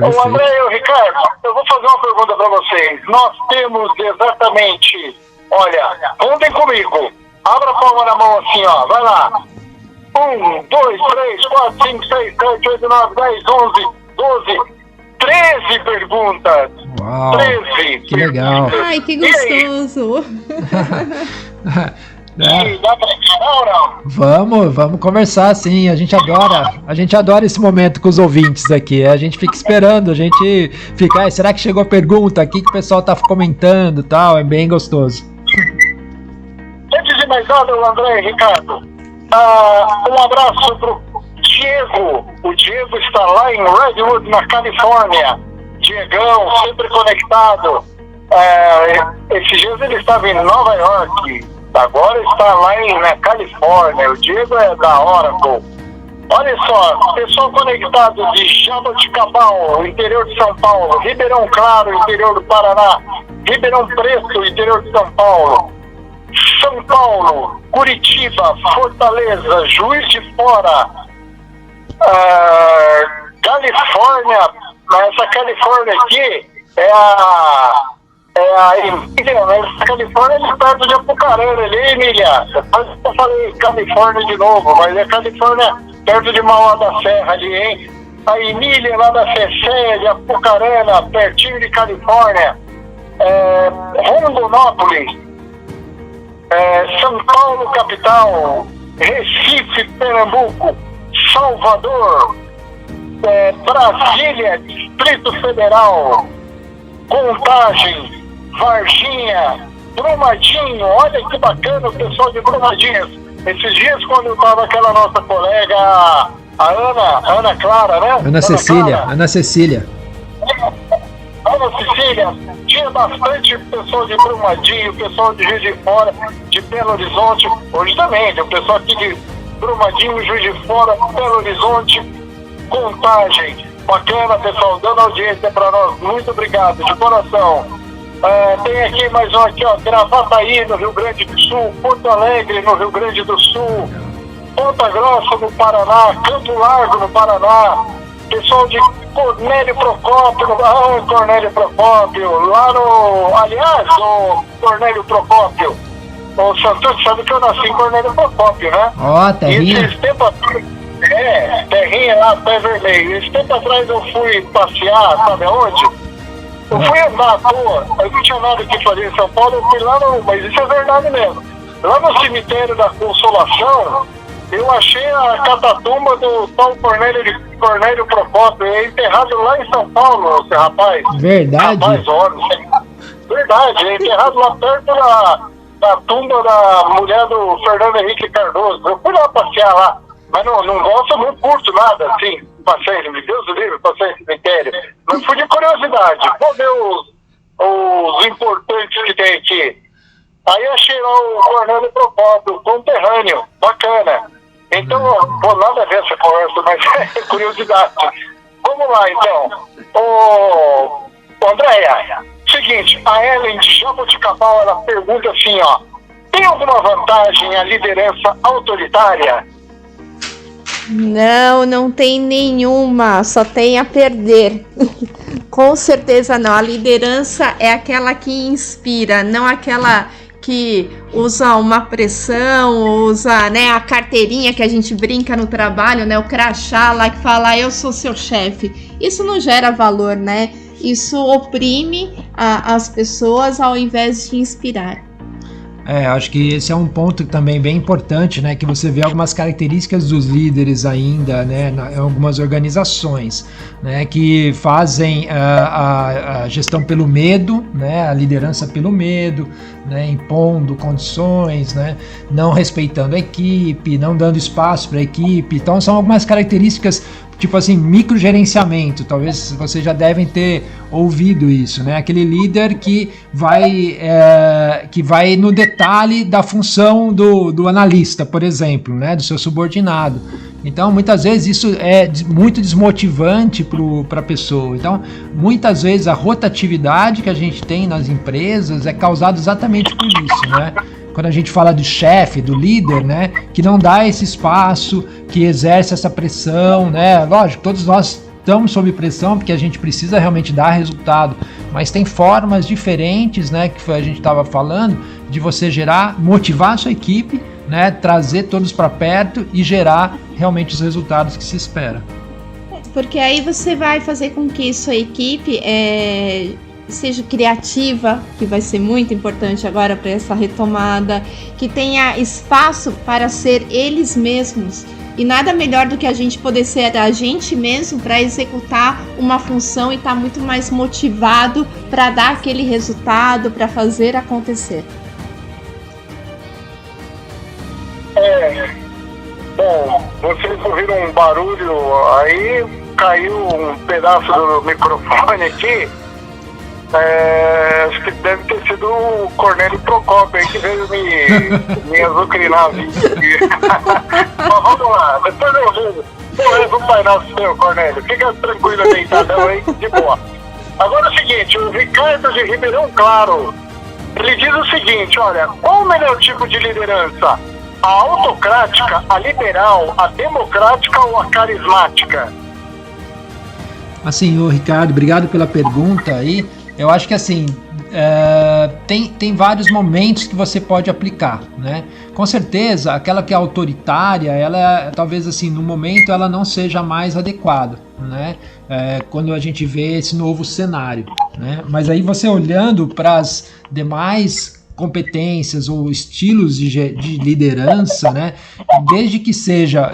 Ô André e o Ricardo, eu vou fazer uma pergunta para vocês. Nós temos exatamente, olha, contem comigo. Abra a palma na mão assim, ó, vai lá. 1, 2, 3, 4, 5, 6, 7, 8, 9, 10, 11, 12, 13 perguntas. Uau, 13. que legal. Ai, que gostoso. E dá pra encarar ou não? Vamos conversar sim, a gente adora esse momento com os ouvintes aqui, a gente fica esperando, a gente fica, será que chegou a pergunta, o que o pessoal tá comentando e tal, é bem gostoso. Antes de mais nada, o André e Ricardo, um abraço pro Diego. O Diego está lá em Redwood, na Califórnia. Diegão, sempre conectado. Esses dias ele estava em Nova York, agora está lá na Califórnia. O Diego é da Oracle. Olha só, pessoal conectado de Jaboticabal, interior de São Paulo, Ribeirão Claro, interior do Paraná, Ribeirão Preto, interior de São Paulo, São Paulo, Curitiba, Fortaleza, Juiz de Fora, Califórnia. Essa Califórnia aqui é a Emília, né? Essa Califórnia é perto de Apucarana, ali, Emília. Eu falei Califórnia de novo, mas é Califórnia perto de Mauá da Serra ali, hein? A Emília lá da Cecé, de Apucarana, pertinho de Califórnia. Rondonópolis, São Paulo capital, Recife, Pernambuco, Salvador, Brasília, Distrito Federal, Contagem, Varginha, Brumadinho. Olha que bacana o pessoal de Brumadinho. Esses dias, quando eu estava aquela nossa colega, a Ana Clara, né? Ana Cecília. Ana Cecília, tinha bastante pessoal de Brumadinho, pessoal de Juiz de Fora, de Belo Horizonte. Hoje também, tem o pessoal aqui de Brumadinho, Juiz de Fora, Belo Horizonte, Contagem. Bacana, pessoal, dando audiência para nós. Muito obrigado, de coração. Tem aqui mais um aqui, ó, Gravataí, no Rio Grande do Sul, Porto Alegre, no Rio Grande do Sul, Ponta Grossa, no Paraná, Campo Largo, no Paraná. Pessoal de Cornélio Procópio, Cornélio Procópio, lá no... Aliás, o Cornélio Procópio, o Santos, sabe que eu nasci em Cornélio Procópio, né? Ó, terrinha. E esses tempos atrás, terrinha lá, pé vermelho. Esse tempo atrás eu fui passear, sabe aonde? Eu fui andar à toa, eu não tinha nada que fazer em São Paulo, eu fui lá no... Mas isso é verdade mesmo. Lá no cemitério da Consolação, eu achei a catatumba do tal Cornélio Procópio, enterrado lá em São Paulo, esse rapaz. Verdade? Rapaz, olha, verdade, enterrado lá perto da tumba da mulher do Fernando Henrique Cardoso. Eu fui lá passear lá, mas não gosto, não curto nada, assim, passeio, meu Deus do livre, passeio em cemitério. Mas fui de curiosidade, vou ver os importantes que tem aqui. Aí achei lá o Cornélio Procópio, conterrâneo, bacana. Então, vou nada a ver essa conversa, mas é curiosidade. Vamos lá, então. Andréia, seguinte, a Ellen de Jaboticabal, ela pergunta assim, ó, tem alguma vantagem a liderança autoritária? Não tem nenhuma, só tem a perder. Com certeza não, a liderança é aquela que inspira, não aquela que usa uma pressão, usa, né, a carteirinha que a gente brinca no trabalho, né, o crachá lá que fala eu sou seu chefe. Isso não gera valor, né? Isso oprime as pessoas ao invés de inspirar. Acho que esse é um ponto também bem importante, né, que você vê algumas características dos líderes ainda, né, em algumas organizações, né, que fazem a gestão pelo medo, né, a liderança pelo medo, né, impondo condições, né, não respeitando a equipe, não dando espaço para a equipe. Então são algumas características, tipo assim, microgerenciamento. Talvez vocês já devem ter ouvido isso, né? Aquele líder que vai no detalhe da função do analista, por exemplo, né? Do seu subordinado. Então, muitas vezes isso é muito desmotivante para a pessoa. Então, muitas vezes a rotatividade que a gente tem nas empresas é causada exatamente por isso, né? Quando a gente fala do chefe, do líder, né, que não dá esse espaço, que exerce essa pressão, né, lógico, todos nós estamos sob pressão porque a gente precisa realmente dar resultado, mas tem formas diferentes, né, que a gente estava falando, de você motivar a sua equipe, né, trazer todos para perto e gerar realmente os resultados que se espera. Porque aí você vai fazer com que sua equipe seja criativa, que vai ser muito importante agora para essa retomada, que tenha espaço para ser eles mesmos. E nada melhor do que a gente poder ser a gente mesmo para executar uma função e estar muito mais motivado para dar aquele resultado, para fazer acontecer. Bom, vocês ouviram um barulho aí, caiu um pedaço do microfone aqui. Acho que deve ter sido o Cornélio Procópio aí que veio me azucrinar a vida. Mas vamos lá, depois eu rezo um Pai Nosso seu, Cornélio. Fica tranquilo, deitadão aí, de boa. Agora é o seguinte, o Ricardo de Ribeirão Claro, ele diz o seguinte, olha, qual o melhor tipo de liderança? A autocrática, a liberal, a democrática ou a carismática? Assim, ô Ricardo, obrigado pela pergunta aí. Eu acho que assim, tem vários momentos que você pode aplicar, né? Com certeza, aquela que é autoritária, ela talvez assim, no momento ela não seja mais adequada, né? Quando a gente vê esse novo cenário, né? Mas aí você olhando para as demais competências ou estilos de liderança, né? Desde que seja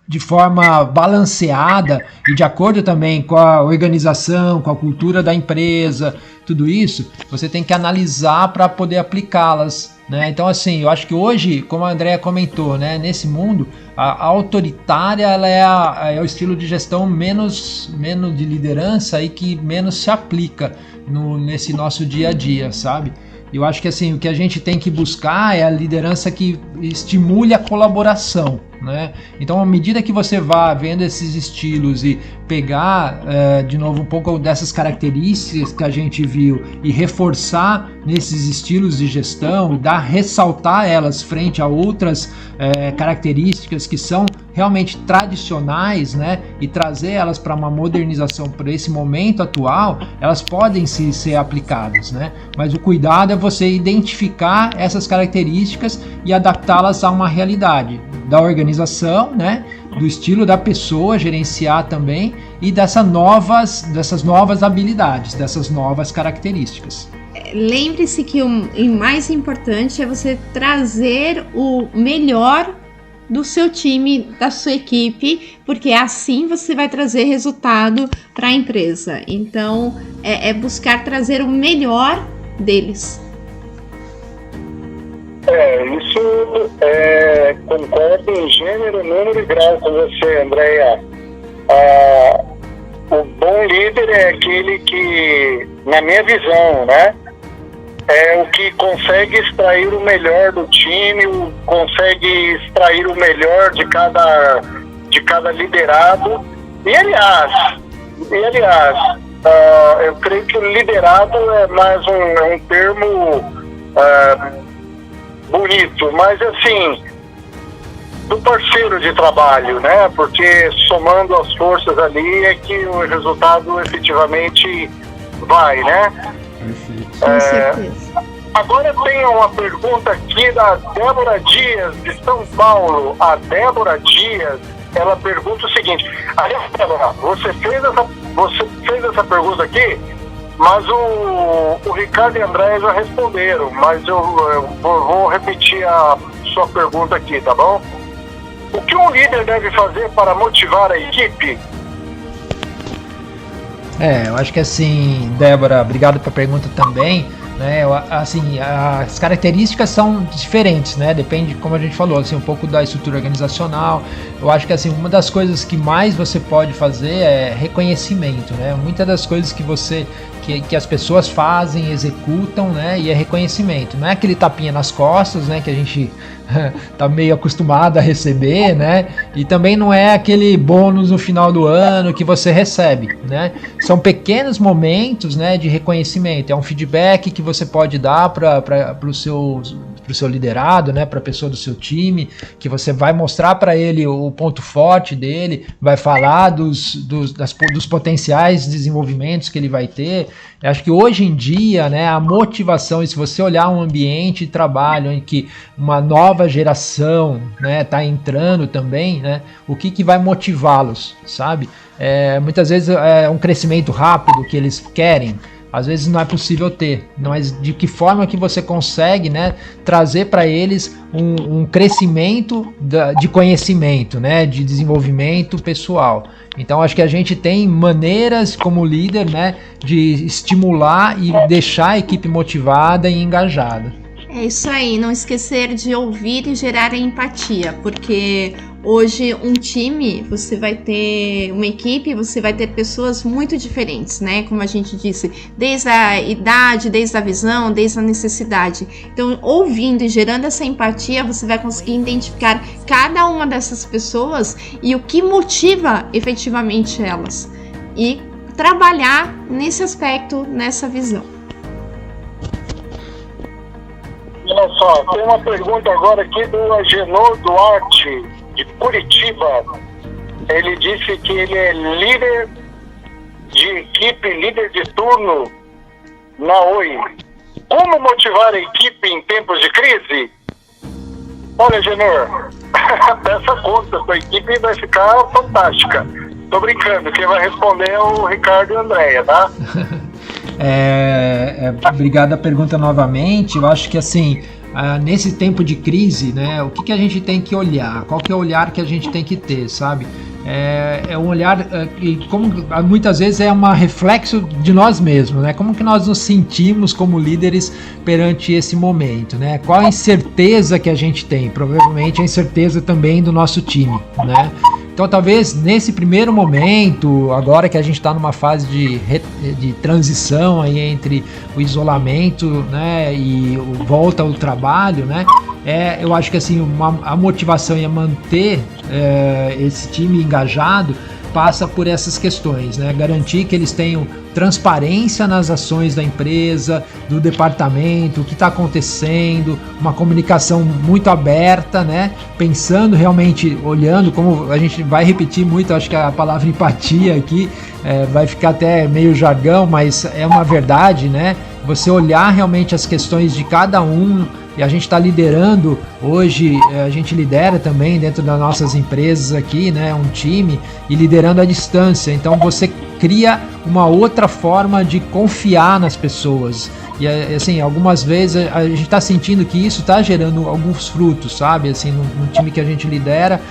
de forma balanceada e de acordo também com a organização, com a cultura da empresa, tudo isso, você tem que analisar para poder aplicá-las, né? Então, assim, eu acho que hoje, como a Andrea comentou, né, nesse mundo, a autoritária ela é o estilo de gestão menos de liderança e que menos se aplica nesse nosso dia a dia, sabe? Eu acho que assim, o que a gente tem que buscar é a liderança que estimule a colaboração, né? Então, à medida que você vá vendo esses estilos e pegar de novo um pouco dessas características que a gente viu e reforçar nesses estilos de gestão, ressaltar elas frente a outras características que são realmente tradicionais, né? E trazer elas para uma modernização para esse momento atual, elas podem ser aplicadas, né? Mas o cuidado é você identificar essas características e adaptá-las a uma realidade da organização, né? Do estilo da pessoa, gerenciar também, e dessas novas habilidades, dessas novas características. Lembre-se que o mais importante é você trazer o melhor do seu time, da sua equipe, porque assim você vai trazer resultado para a empresa. Então, é buscar trazer o melhor deles. Isso concordo em gênero, número e grau com você, Andréia. O bom líder é aquele que, na minha visão, né, é o que consegue extrair o melhor do time, consegue extrair o melhor de cada liderado. E aliás, eu creio que o liderado é mais um termo bonito, mas assim, do parceiro de trabalho, né? Porque somando as forças ali é que o resultado efetivamente vai, né? Perfeito. Com certeza. Agora tem uma pergunta aqui da Débora Dias, de São Paulo. A Débora Dias, ela pergunta o seguinte: aliás, Débora, você fez essa pergunta aqui, mas o Ricardo e a Andréia já responderam, mas eu vou repetir a sua pergunta aqui, tá bom? O que um líder deve fazer para motivar a equipe? Eu acho que assim, Débora, obrigado pela pergunta também, né? Assim, as características são diferentes, né? Depende, como a gente falou, assim, um pouco da estrutura organizacional. Eu acho que assim, uma das coisas que mais você pode fazer é reconhecimento, né? Muitas das coisas que as pessoas fazem, executam, né? E é reconhecimento. Não é aquele tapinha nas costas, né? Que a gente tá meio acostumado a receber, né? E também não é aquele bônus no final do ano que você recebe, né? São pequenos momentos, né? De reconhecimento. É um feedback que você pode dar para os seus seu liderado, né, para a pessoa do seu time, que você vai mostrar para ele o ponto forte dele, vai falar dos potenciais desenvolvimentos que ele vai ter. Eu acho que hoje em dia, né, a motivação, e se você olhar um ambiente de trabalho em que uma nova geração, né, tá entrando também, né, o que vai motivá-los, sabe? Muitas vezes é um crescimento rápido que eles querem, às vezes não é possível ter, mas de que forma que você consegue, né, trazer para eles um crescimento de conhecimento, né, de desenvolvimento pessoal. Então acho que a gente tem maneiras como líder, né, de estimular e deixar a equipe motivada e engajada. É isso aí, não esquecer de ouvir e gerar empatia, porque hoje um time, você vai ter uma equipe, você vai ter pessoas muito diferentes, né? Como a gente disse, desde a idade, desde a visão, desde a necessidade. Então, ouvindo e gerando essa empatia, você vai conseguir identificar cada uma dessas pessoas e o que motiva efetivamente elas. E trabalhar nesse aspecto, nessa visão. Olha só, tem uma pergunta agora aqui do Agenor Duarte, de Curitiba. Ele disse que ele é líder de equipe, líder de turno na Oi. Como motivar a equipe em tempos de crise? Olha, Agenor, peça conta, sua equipe vai ficar fantástica. Tô brincando, quem vai responder é o Ricardo e a Andréia, tá? Obrigado a pergunta novamente. Eu acho que assim, nesse tempo de crise, né, o que a gente tem que olhar? Qual que é o olhar que a gente tem que ter, sabe? É um olhar que, como muitas vezes, é um reflexo de nós mesmos, né? Como que nós nos sentimos como líderes perante esse momento, né? Qual a incerteza que a gente tem? Provavelmente a incerteza também do nosso time, né? Então, talvez nesse primeiro momento, agora que a gente está numa fase de transição aí entre o isolamento, né, e volta ao trabalho, né, eu acho que assim, a motivação em manter esse time engajado passa por essas questões, né? Garantir que eles tenham transparência nas ações da empresa, do departamento, o que está acontecendo, uma comunicação muito aberta, né? Pensando realmente, olhando, como a gente vai repetir muito, acho que a palavra empatia aqui vai ficar até meio jargão, mas é uma verdade, né? Você olhar realmente as questões de cada um. E a gente está liderando hoje, a gente lidera também dentro das nossas empresas aqui, né, um time, e liderando à distância. Então você cria uma outra forma de confiar nas pessoas. E assim, algumas vezes a gente está sentindo que isso está gerando alguns frutos, sabe? Assim, no time que a gente lidera,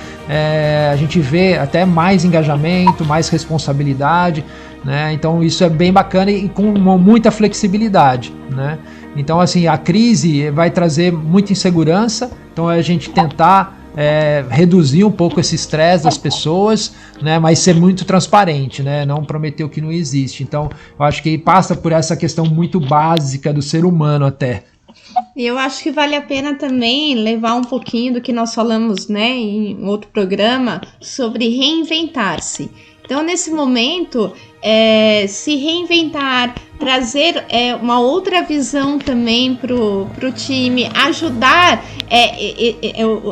a gente vê até mais engajamento, mais responsabilidade, né? Então isso é bem bacana e com muita flexibilidade, né? Então, assim, a crise vai trazer muita insegurança, então a gente tentar reduzir um pouco esse estresse das pessoas, né, mas ser muito transparente, né, não prometer o que não existe. Então, eu acho que passa por essa questão muito básica do ser humano até. Eu acho que vale a pena também levar um pouquinho do que nós falamos, né, em outro programa, sobre reinventar-se. Então, nesse momento, se reinventar, trazer uma outra visão também pro time, ajudar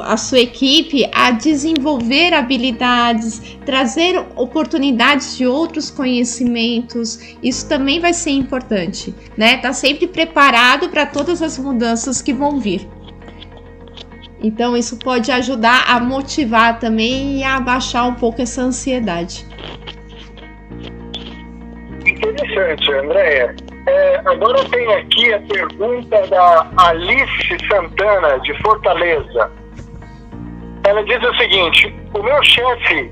a sua equipe a desenvolver habilidades, trazer oportunidades de outros conhecimentos, isso também vai ser importante, né? Tá sempre preparado para todas as mudanças que vão vir. Então, isso pode ajudar a motivar também e a abaixar um pouco essa ansiedade. Interessante, Andréia. Agora tem aqui a pergunta da Alice Santana, de Fortaleza. Ela diz o seguinte: o meu chefe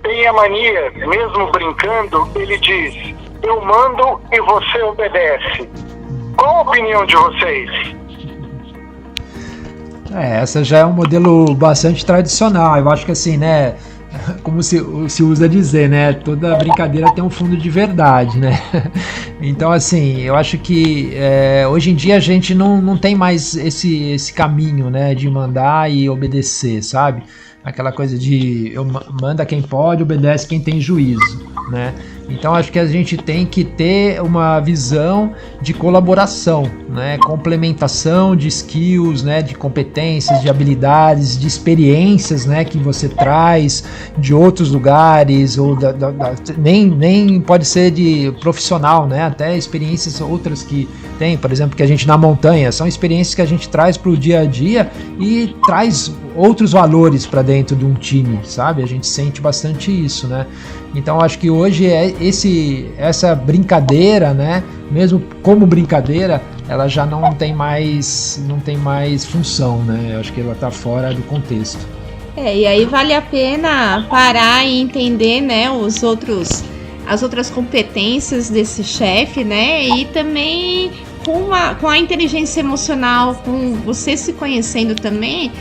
tem a mania, mesmo brincando, ele diz: eu mando e você obedece. Qual a opinião de vocês? Essa já é um modelo bastante tradicional. Eu acho que assim, né, como se usa dizer, né, toda brincadeira tem um fundo de verdade, né? Então, assim, eu acho que hoje em dia a gente não tem mais esse caminho, né, de mandar e obedecer, sabe? aquela coisa de manda quem pode, obedece quem tem juízo, né? Então acho que a gente tem que ter uma visão de colaboração, né? Complementação de skills, né? De competências, de habilidades, de experiências, né? Que você traz de outros lugares, ou nem pode ser de profissional, né? Até experiências outras que tem, por exemplo, que a gente na montanha, são experiências que a gente traz para o dia a dia e traz outros valores para dentro de um time, sabe? A gente sente bastante isso, né? Então acho que hoje essa brincadeira, né? Mesmo como brincadeira, ela já não tem mais função, né? Eu acho que ela está fora do contexto. E aí vale a pena parar e entender, né, as outras competências desse chefe, né? E também com a inteligência emocional, com você se conhecendo também,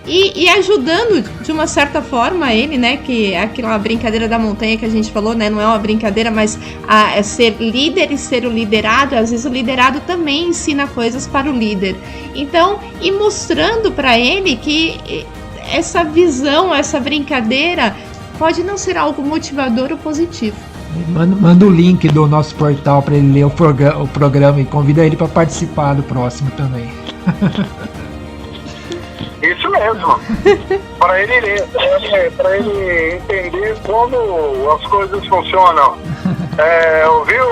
e ajudando de uma certa forma ele, né? Que é aquela brincadeira da montanha que a gente falou, né? Não é uma brincadeira, mas é ser líder e ser o liderado. Às vezes o liderado também ensina coisas para o líder. Então, e mostrando para ele que essa visão, essa brincadeira pode não ser algo motivador ou positivo. Manda o link do nosso portal para ele ler o programa e convida ele para participar do próximo também. Isso mesmo. Para ele ler, para ele entender como as coisas funcionam. Ouviu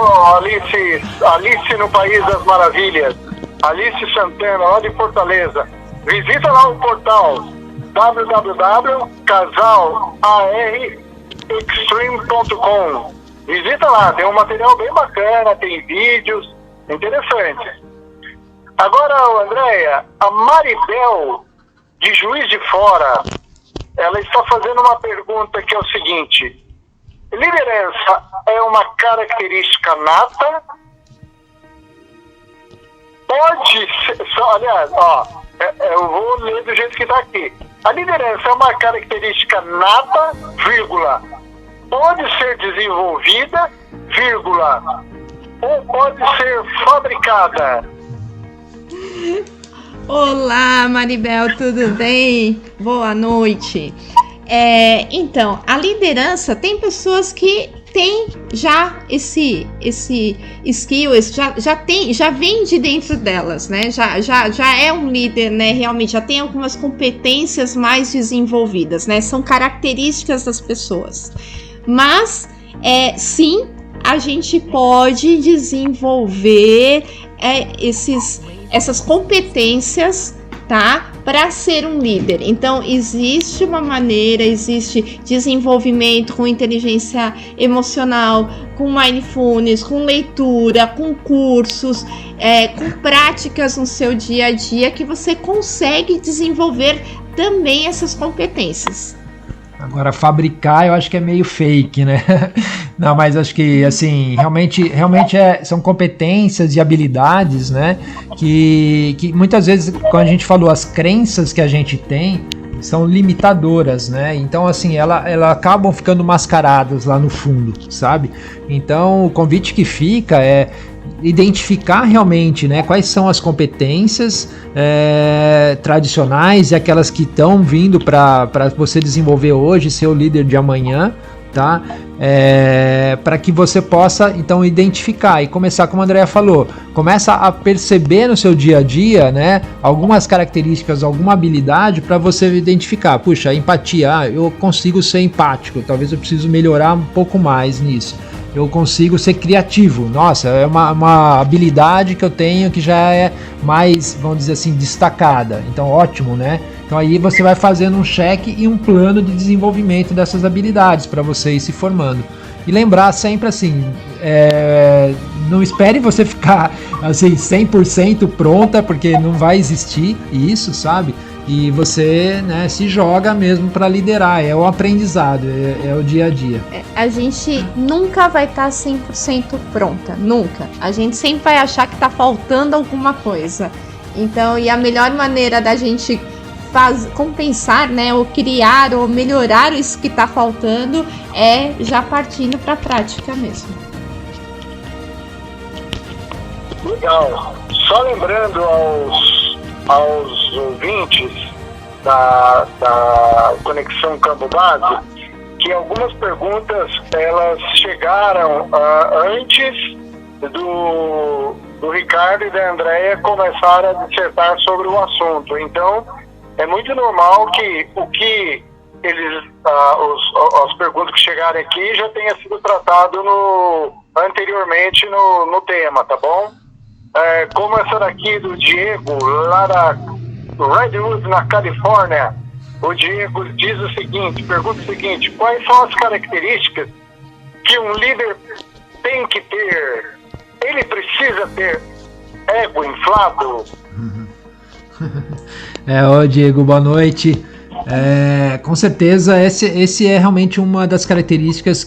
Alice no País das Maravilhas? Alice Santana, lá de Fortaleza. Visita lá o portal www.casalarextreme.com. Visita lá, tem um material bem bacana, tem vídeos interessantes. Agora, Andréia, a Maribel, de Juiz de Fora, ela está fazendo uma pergunta que é o seguinte: liderança é uma característica nata? Pode ser, aliás, eu vou ler do jeito que está aqui. A liderança é uma característica nata, vírgula, pode ser desenvolvida, vírgula, ou pode ser fabricada? Olá, Maribel, tudo bem? Boa noite. Então, a liderança, tem pessoas que têm já esse skill, já vem de dentro delas, né? Já é um líder, né? Realmente, já tem algumas competências mais desenvolvidas, né? São características das pessoas. Mas, sim, a gente pode desenvolver essas competências, tá? Para ser um líder. Então, existe uma maneira, existe desenvolvimento com inteligência emocional, com mindfulness, com leitura, com cursos, com práticas no seu dia a dia, que você consegue desenvolver também essas competências. Agora, fabricar eu acho que é meio fake, né? Não, mas acho que, assim, realmente são competências e habilidades, né? Que muitas vezes, quando a gente falou, as crenças que a gente tem são limitadoras, né? Então, assim, elas acabam ficando mascaradas lá no fundo, sabe? Então, o convite que fica é identificar realmente, né, quais são as competências tradicionais e aquelas que estão vindo para você desenvolver hoje, ser o líder de amanhã, tá? Para que você possa então identificar e começar, como a Andréia falou, começa a perceber no seu dia a dia, né, algumas características, alguma habilidade para você identificar. Puxa, empatia, eu consigo ser empático, talvez eu preciso melhorar um pouco mais nisso. Eu consigo ser criativo, nossa, é uma habilidade que eu tenho que já é mais, vamos dizer assim, destacada, então ótimo, né? Então aí você vai fazendo um cheque e um plano de desenvolvimento dessas habilidades para você ir se formando. E lembrar sempre assim, não espere você ficar assim 100% pronta, porque não vai existir isso, sabe? E você, né, se joga mesmo para liderar, é o aprendizado, é o dia a dia. A gente nunca vai estar 100% pronta, nunca. A gente sempre vai achar que está faltando alguma coisa. Então, e a melhor maneira da gente compensar, né, ou criar, ou melhorar isso que está faltando, é já partindo para a prática mesmo. Legal. Só lembrando aos ouvintes da Conexão Campo Base, que algumas perguntas elas chegaram antes do Ricardo e da Andréia começarem a dissertar sobre o assunto. Então, é muito normal que o que eles, as perguntas que chegarem aqui já tenha sido tratado anteriormente no tema, tá bom? Como essa daqui do Diego, lá da Redwood, na Califórnia, o Diego diz o seguinte, pergunta o seguinte: quais são as características que um líder tem que ter? Ele precisa ter ego inflado? Ô Diego, boa noite. Com certeza, esse é realmente uma das características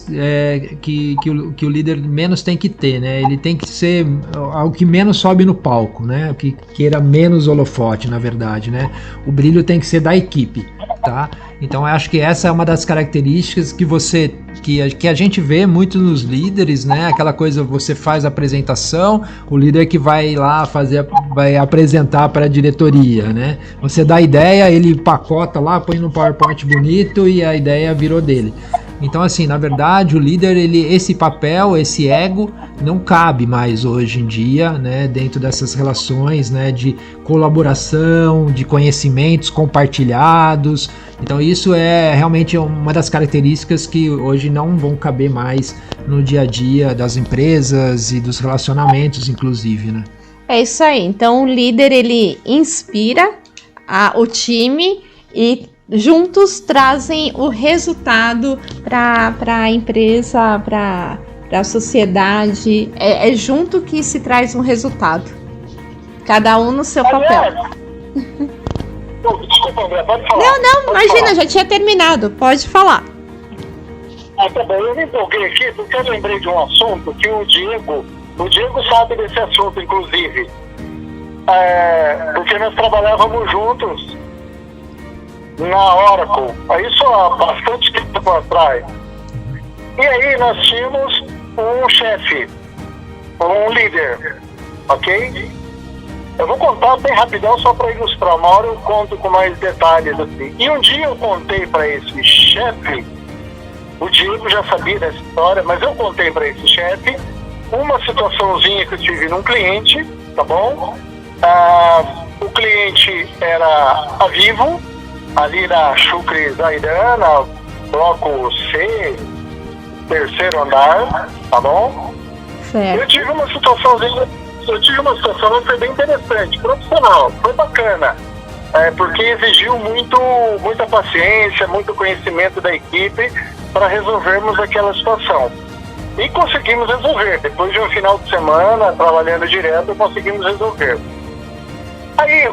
que o líder menos tem que ter, né? Ele tem que ser algo que menos sobe no palco, né? O que queira menos holofote, na verdade, né? O brilho tem que ser da equipe, tá? Então eu acho que essa é uma das características que a gente vê muito nos líderes, né? Aquela coisa, você faz a apresentação, o líder que vai lá vai apresentar para a diretoria, né? Você dá a ideia, ele pacota lá, põe no PowerPoint bonito e a ideia virou dele. Então, assim, na verdade, o líder, esse papel, esse ego, não cabe mais hoje em dia, né, dentro dessas relações, né, de colaboração, de conhecimentos compartilhados. Então, isso é realmente uma das características que hoje não vão caber mais no dia a dia das empresas e dos relacionamentos, inclusive, né? É isso aí. Então, o líder, ele inspira o time e juntos trazem o resultado para a empresa, para a sociedade. É junto que se traz um resultado. Cada um no seu papel. Desculpa, André, pode falar. Não, imagina, já tinha terminado. Pode falar. Tá bom, eu me empolguei aqui porque eu lembrei de um assunto que o Diego sabe desse assunto, inclusive. Porque nós trabalhávamos juntos na Oracle, isso há bastante tempo atrás. E aí nós tínhamos um chefe, um líder, ok? Eu vou contar bem rapidão só para ilustrar, uma hora eu conto com mais detalhes assim. E um dia eu contei para esse chefe, o Diego já sabia dessa história, mas eu contei para esse chefe uma situaçãozinha que eu tive num cliente, tá bom? O cliente era a Vivo, ali na Chucre Zairana, bloco C, terceiro andar, tá bom? Certo. Eu tive uma situação que foi bem interessante, profissional, foi bacana, porque exigiu muita paciência, muito conhecimento da equipe para resolvermos aquela situação. E conseguimos resolver, depois de um final de semana, trabalhando direto, conseguimos resolver. Aí,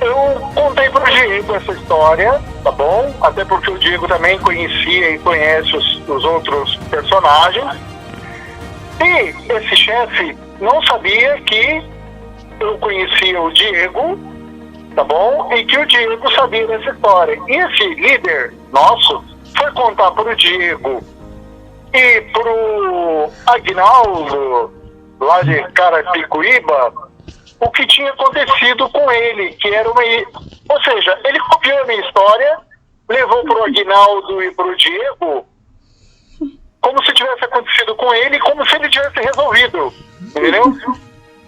eu contei para o Diego essa história, tá bom? Até porque o Diego também conhecia e conhece os outros personagens. E esse chefe não sabia que eu conhecia o Diego, tá bom? E que o Diego sabia dessa história. E esse líder nosso foi contar para o Diego e para o Aguinaldo, lá de Carapicuíba, o que tinha acontecido com ele, que era ou seja, ele copiou a minha história, levou pro Aguinaldo e pro Diego, como se tivesse acontecido com ele, como se ele tivesse resolvido, entendeu?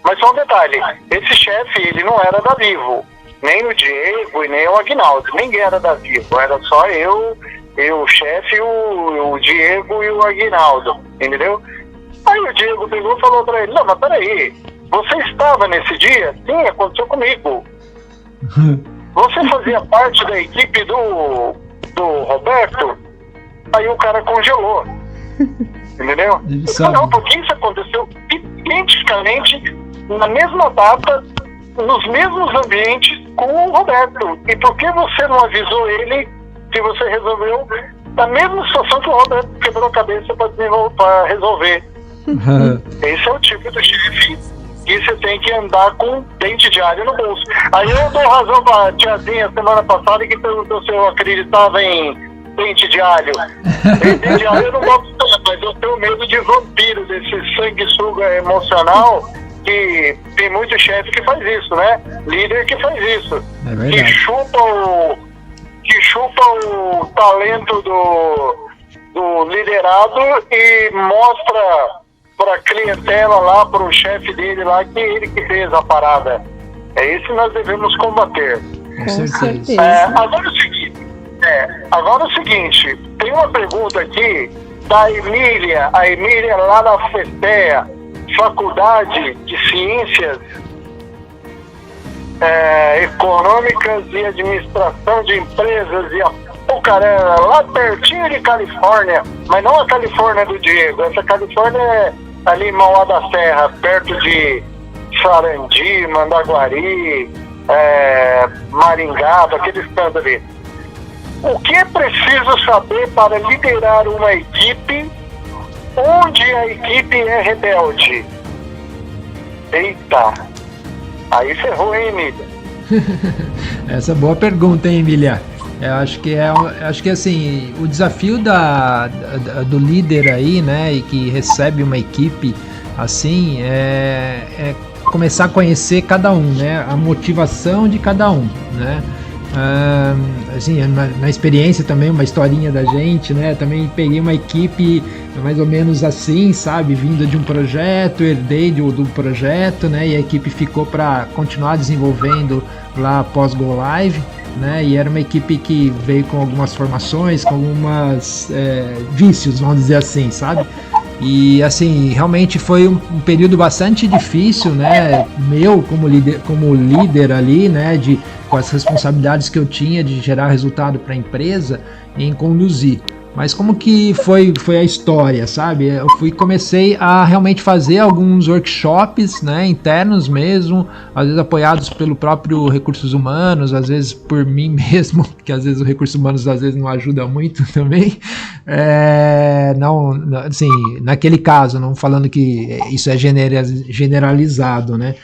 Mas só um detalhe, esse chefe, ele não era da Vivo, nem o Diego e nem o Aguinaldo, ninguém era da Vivo, era só eu, o chefe, o Diego e o Aguinaldo, entendeu? Aí o Diego pegou e falou pra ele: não, mas peraí, você estava nesse dia? Sim, aconteceu comigo. Você fazia parte da equipe do Roberto? Aí o cara congelou. Entendeu? Não, porque isso aconteceu identicamente na mesma data, nos mesmos ambientes com o Roberto. E por que você não avisou ele que você resolveu na mesma situação que o Roberto quebrou a cabeça para resolver? Esse é o tipo de chefe que você tem que andar com dente de alho no bolso. Aí eu dou razão pra tiazinha semana passada que perguntou se eu acreditava em dente de alho. Dente de alho eu não gosto tanto, mas eu tenho medo de vampiro, desse sanguessuga emocional que tem muito chefe que faz isso, né? Líder que faz isso. É verdade. Que chupa o talento do liderado e mostra para a clientela lá, para o chefe dele lá, que ele que fez a parada. É isso que nós devemos combater. Com certeza. Agora o seguinte, tem uma pergunta aqui da Emília, a Emília lá na FETEA, Faculdade de Ciências Econômicas e Administração de Empresas e Apucarana, lá pertinho de Califórnia, mas não a Califórnia do Diego, essa Califórnia é ali em Mauá da Serra, perto de Sarandi, Mandaguari, Maringá, aqueles cantos ali. O que é preciso saber para liderar uma equipe onde a equipe é rebelde? Eita! Aí ferrou, hein, Emília? Essa é boa pergunta, hein, Emília? Eu acho que assim, o desafio do líder aí, né, e que recebe uma equipe assim, é começar a conhecer cada um, né, a motivação de cada um, né. Assim, na experiência também, uma historinha da gente, né? Também peguei uma equipe mais ou menos assim, sabe? Vinda de um projeto, herdei do projeto, né? E a equipe ficou para continuar desenvolvendo lá após Go Live, né? E era uma equipe que veio com algumas formações, com algumas vícios, vamos dizer assim, sabe? E assim, realmente foi um período bastante difícil, né? Meu como líder ali, né? Com as responsabilidades que eu tinha de gerar resultado para a empresa em conduzir. Mas como que foi a história, sabe? Eu comecei a realmente fazer alguns workshops, né, internos mesmo, às vezes apoiados pelo próprio Recursos Humanos, às vezes por mim mesmo, que às vezes o Recursos Humanos às vezes não ajuda muito também. Não, assim, naquele caso, não falando que isso é generalizado, né?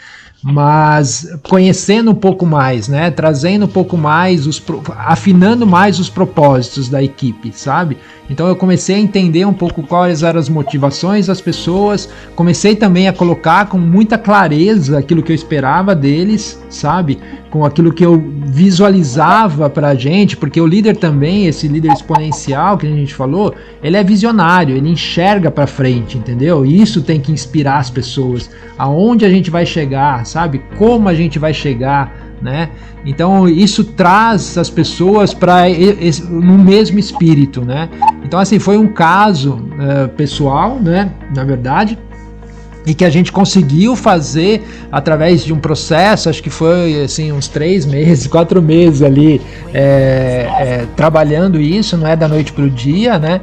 Mas conhecendo um pouco mais, né, trazendo um pouco mais, afinando mais os propósitos da equipe, sabe? Então eu comecei a entender um pouco quais eram as motivações das pessoas, comecei também a colocar com muita clareza aquilo que eu esperava deles, sabe? Com aquilo que eu visualizava pra gente, porque o líder também, esse líder exponencial que a gente falou, ele é visionário, ele enxerga pra frente, entendeu? E isso tem que inspirar as pessoas, aonde a gente vai chegar, sabe? Como a gente vai chegar, né? Então isso traz as pessoas para no mesmo espírito, né? Então assim, foi um caso pessoal, né? Na verdade, e que a gente conseguiu fazer através de um processo, acho que foi assim uns 3 meses, 4 meses ali trabalhando isso, não é da noite para o dia, né?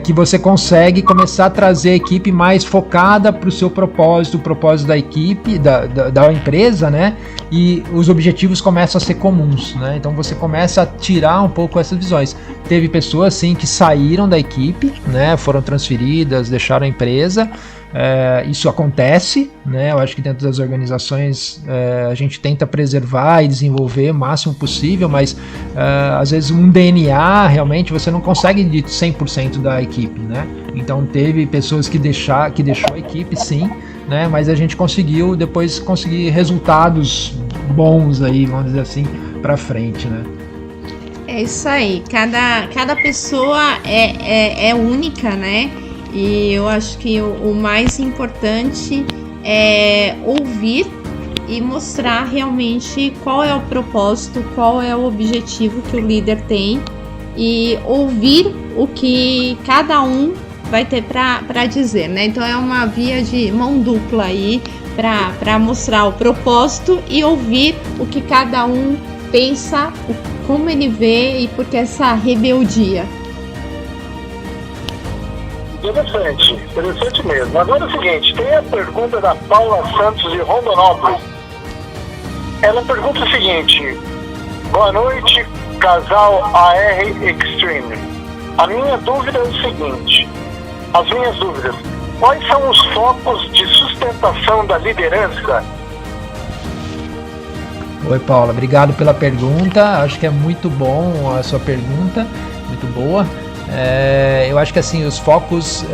Que você consegue começar a trazer a equipe mais focada para o seu propósito, o propósito da equipe, da empresa, né? E os objetivos começam a ser comuns, né? Então você começa a tirar um pouco essas visões. Teve pessoas assim que saíram da equipe, né? Foram transferidas, deixaram a empresa. Isso acontece, né? Eu acho que dentro das organizações a gente tenta preservar e desenvolver o máximo possível, mas às vezes um DNA realmente você não consegue de 100% da equipe, né? Então teve pessoas que deixou a equipe, sim, né? Mas a gente conseguiu depois conseguir resultados bons aí, vamos dizer assim, para frente, né? É isso aí, cada pessoa é única, né? E eu acho que o mais importante é ouvir e mostrar realmente qual é o propósito, qual é o objetivo que o líder tem e ouvir o que cada um vai ter para dizer, né? Então é uma via de mão dupla aí para mostrar o propósito e ouvir o que cada um pensa, como ele vê e por que essa rebeldia. Interessante mesmo. Agora é o seguinte, tem a pergunta da Paula Santos de Rondonópolis. Ela pergunta o seguinte: boa noite, casal AR Extreme. A minha dúvida é o seguinte, as minhas dúvidas, quais são os focos de sustentação da liderança? Oi, Paula, obrigado pela pergunta, acho que é muito bom a sua pergunta, muito boa. Eu acho que assim, os focos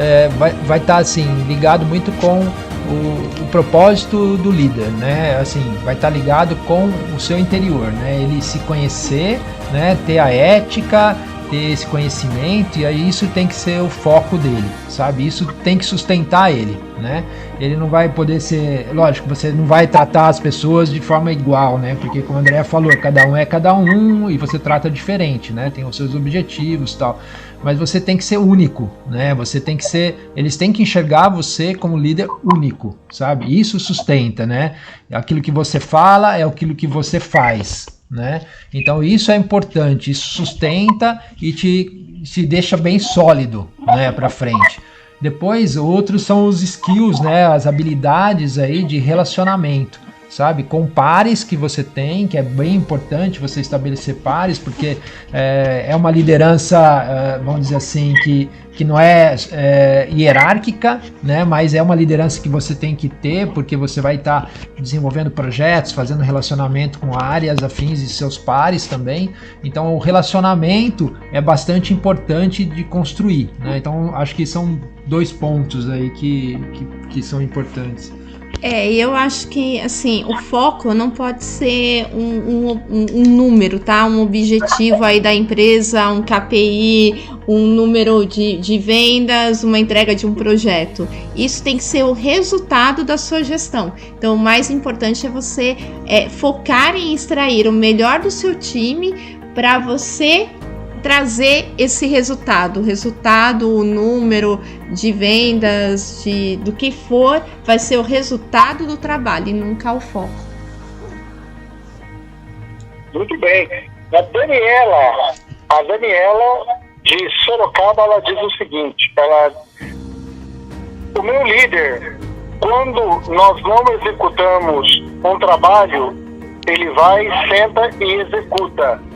vai estar assim, ligado muito com o propósito do líder, né? Assim, vai estar ligado com o seu interior, né? Ele se conhecer, né? Ter a ética, ter esse conhecimento, e aí isso tem que ser o foco dele, sabe? Isso tem que sustentar ele, né? Ele não vai poder ser... Lógico, você não vai tratar as pessoas de forma igual, né? Porque, como a Andrea falou, cada um é cada um e você trata diferente, né? Tem os seus objetivos e tal. Mas você tem que ser único, né? Você tem que ser... Eles têm que enxergar você como líder único, sabe? Isso sustenta, né? Aquilo que você fala é aquilo que você faz, né? Então isso é importante, isso sustenta e te deixa bem sólido, né, para frente. Depois, outros são os skills, né, as habilidades aí de relacionamento, sabe, com pares que você tem, que é bem importante você estabelecer pares, porque é uma liderança, vamos dizer assim, que não é hierárquica, né, mas é uma liderança que você tem que ter, porque você vai estar desenvolvendo projetos, fazendo relacionamento com áreas afins de seus pares também. Então o relacionamento é bastante importante de construir, né? Então acho que são 2 pontos aí que são importantes. Eu acho que, assim, o foco não pode ser um número, tá? Um objetivo aí da empresa, um KPI, um número de vendas, uma entrega de um projeto. Isso tem que ser o resultado da sua gestão. Então, o mais importante é você focar em extrair o melhor do seu time para você trazer esse resultado, o número de vendas, do que for, vai ser o resultado do trabalho e nunca o foco. Muito bem. A Daniela de Sorocaba, ela diz o seguinte, o meu líder, quando nós não executamos um trabalho, ele vai, senta e executa.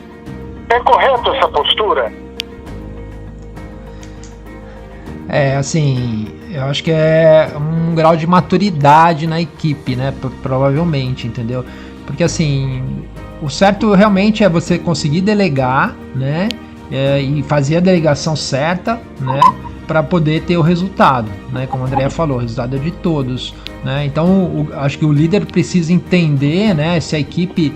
É correto essa postura? Assim, eu acho que é um grau de maturidade na equipe, né? Provavelmente, entendeu? Porque, assim, o certo realmente é você conseguir delegar, né? E fazer a delegação certa, né? Para poder ter o resultado, né? Como a Andrea falou, o resultado é de todos, né? Então, acho que o líder precisa entender, né? Se a equipe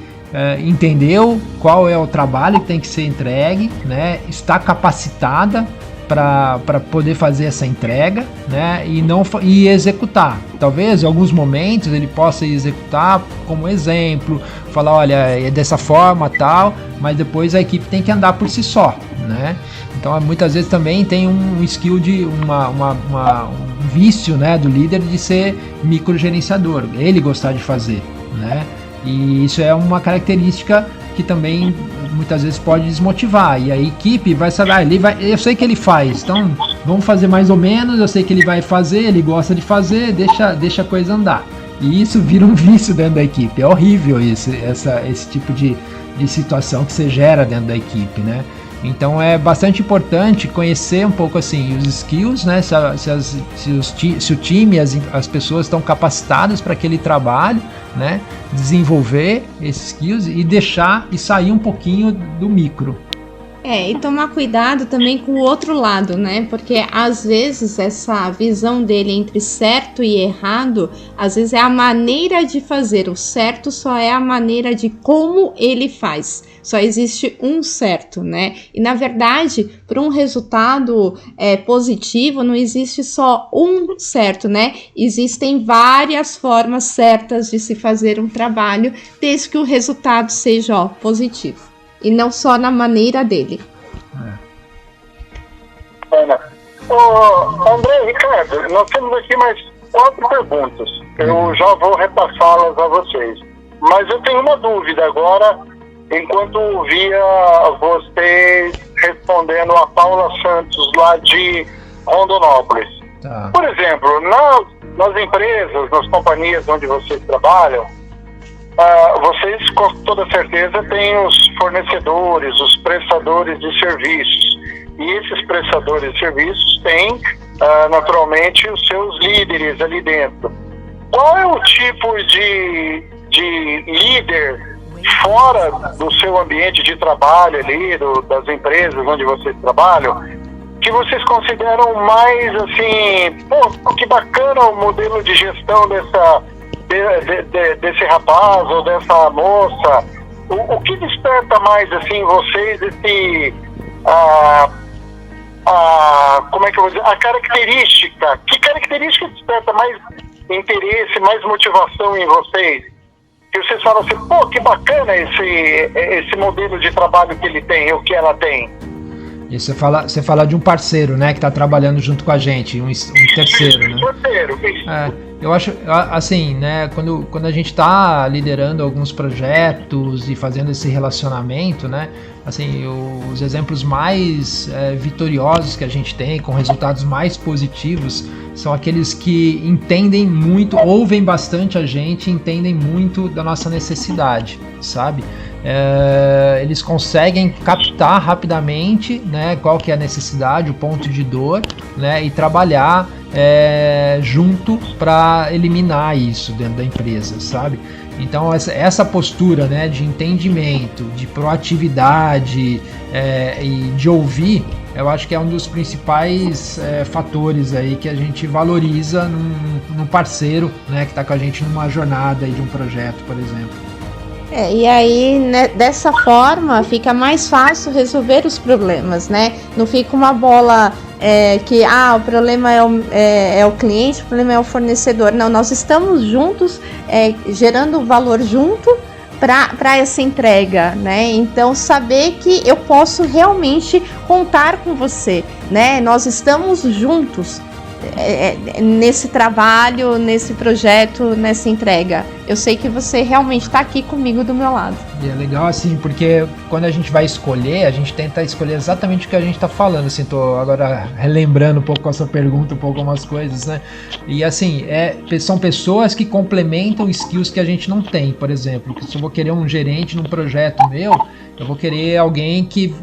entendeu qual é o trabalho que tem que ser entregue, né? Está capacitada para poder fazer essa entrega, né? E executar. Talvez em alguns momentos ele possa executar como exemplo, falar, olha, é dessa forma, tal, mas depois a equipe tem que andar por si só, né? Então muitas vezes também tem um skill de um vício, né, do líder de ser microgerenciador, ele gostar de fazer, né? E isso é uma característica que também muitas vezes pode desmotivar. E a equipe vai saber, eu sei que ele faz, então vamos fazer mais ou menos, eu sei que ele vai fazer, ele gosta de fazer, deixa a coisa andar. E isso vira um vício dentro da equipe. É horrível esse tipo de situação que você gera dentro da equipe, né? Então é bastante importante conhecer um pouco assim os skills, né? Se o time, as pessoas estão capacitadas para aquele trabalho, né? Desenvolver esses skills e deixar e sair um pouquinho do micro. E tomar cuidado também com o outro lado, né? Porque às vezes essa visão dele entre certo e errado, às vezes é a maneira de fazer. O certo só é a maneira de como ele faz. Só existe um certo, né? E na verdade, para um resultado positivo, não existe só um certo, né? Existem várias formas certas de se fazer um trabalho, desde que o resultado seja positivo. E não só na maneira dele. André e Ricardo, nós temos aqui mais 4 perguntas. Eu já vou repassá-las a vocês. Mas eu tenho uma dúvida agora, enquanto ouvia vocês respondendo a Paula Santos, lá de Rondonópolis. Tá. Por exemplo, nas empresas, nas companhias onde vocês trabalham, vocês com toda certeza têm os fornecedores, os prestadores de serviços, e esses prestadores de serviços têm naturalmente os seus líderes ali dentro. Qual é o tipo de líder fora do seu ambiente de trabalho ali, das empresas onde vocês trabalham, que vocês consideram mais assim, pô, que bacana o modelo de gestão desse rapaz ou dessa moça? O que desperta mais assim em vocês como é que eu vou dizer? A característica. Que característica desperta mais interesse, mais motivação em vocês? Que vocês falam assim, pô, que bacana esse modelo de trabalho que ele tem, o que ela tem. E você fala de um parceiro, né, que está trabalhando junto com a gente, um terceiro, né? Terceiro, eu acho, assim, né, quando a gente está liderando alguns projetos e fazendo esse relacionamento, né, assim, os exemplos mais vitoriosos que a gente tem, com resultados mais positivos, são aqueles que entendem muito, ouvem bastante a gente, entendem muito da nossa necessidade, sabe? Eles conseguem captar rapidamente, né, qual que é a necessidade, o ponto de dor, né, e trabalhar junto para eliminar isso dentro da empresa, sabe? Então essa postura, né, de entendimento, de proatividade e de ouvir, eu acho que é um dos principais fatores aí que a gente valoriza num parceiro, né, que está com a gente numa jornada aí de um projeto, por exemplo. E aí, né, dessa forma, fica mais fácil resolver os problemas, né? Não fica uma bola que o problema é o cliente, o problema é o fornecedor. Não, nós estamos juntos, gerando valor junto para essa entrega, né? Então, saber que eu posso realmente contar com você, né? Nós estamos juntos nesse trabalho, nesse projeto, nessa entrega. Eu sei que você realmente está aqui comigo do meu lado. E é legal assim, porque quando a gente vai escolher, a gente tenta escolher exatamente o que a gente está falando. Assim, tô agora relembrando um pouco com essa pergunta, um pouco algumas coisas, né? E assim, são pessoas que complementam skills que a gente não tem. Por exemplo, se eu vou querer um gerente num projeto meu, eu vou querer alguém que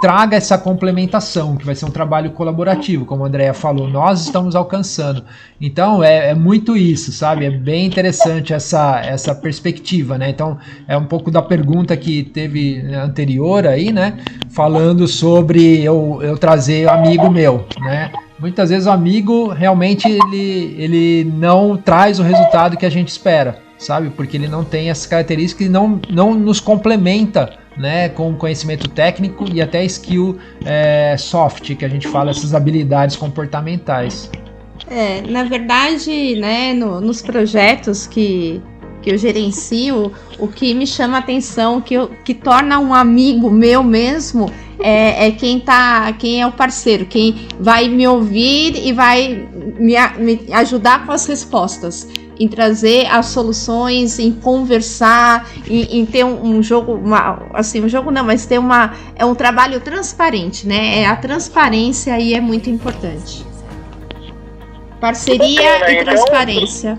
traga essa complementação, que vai ser um trabalho colaborativo, como a Andrea falou, nós estamos alcançando. Então, é muito isso, sabe? É bem interessante essa perspectiva, né? Então, é um pouco da pergunta que teve anterior aí, né? Falando sobre eu trazer amigo meu, né? Muitas vezes o amigo, realmente, ele não traz o resultado que a gente espera, sabe? Porque ele não tem essas características e não nos complementa, né, com conhecimento técnico e até skill soft, que a gente fala, essas habilidades comportamentais. Na verdade, né, nos projetos que eu gerencio, o que me chama a atenção, que torna um amigo meu mesmo, quem é o parceiro, quem vai me ouvir e vai me ajudar com as respostas, em trazer as soluções, em conversar, em ter um jogo, um jogo não, mas ter um trabalho transparente, né? A transparência aí é muito importante. Parceria e transparência.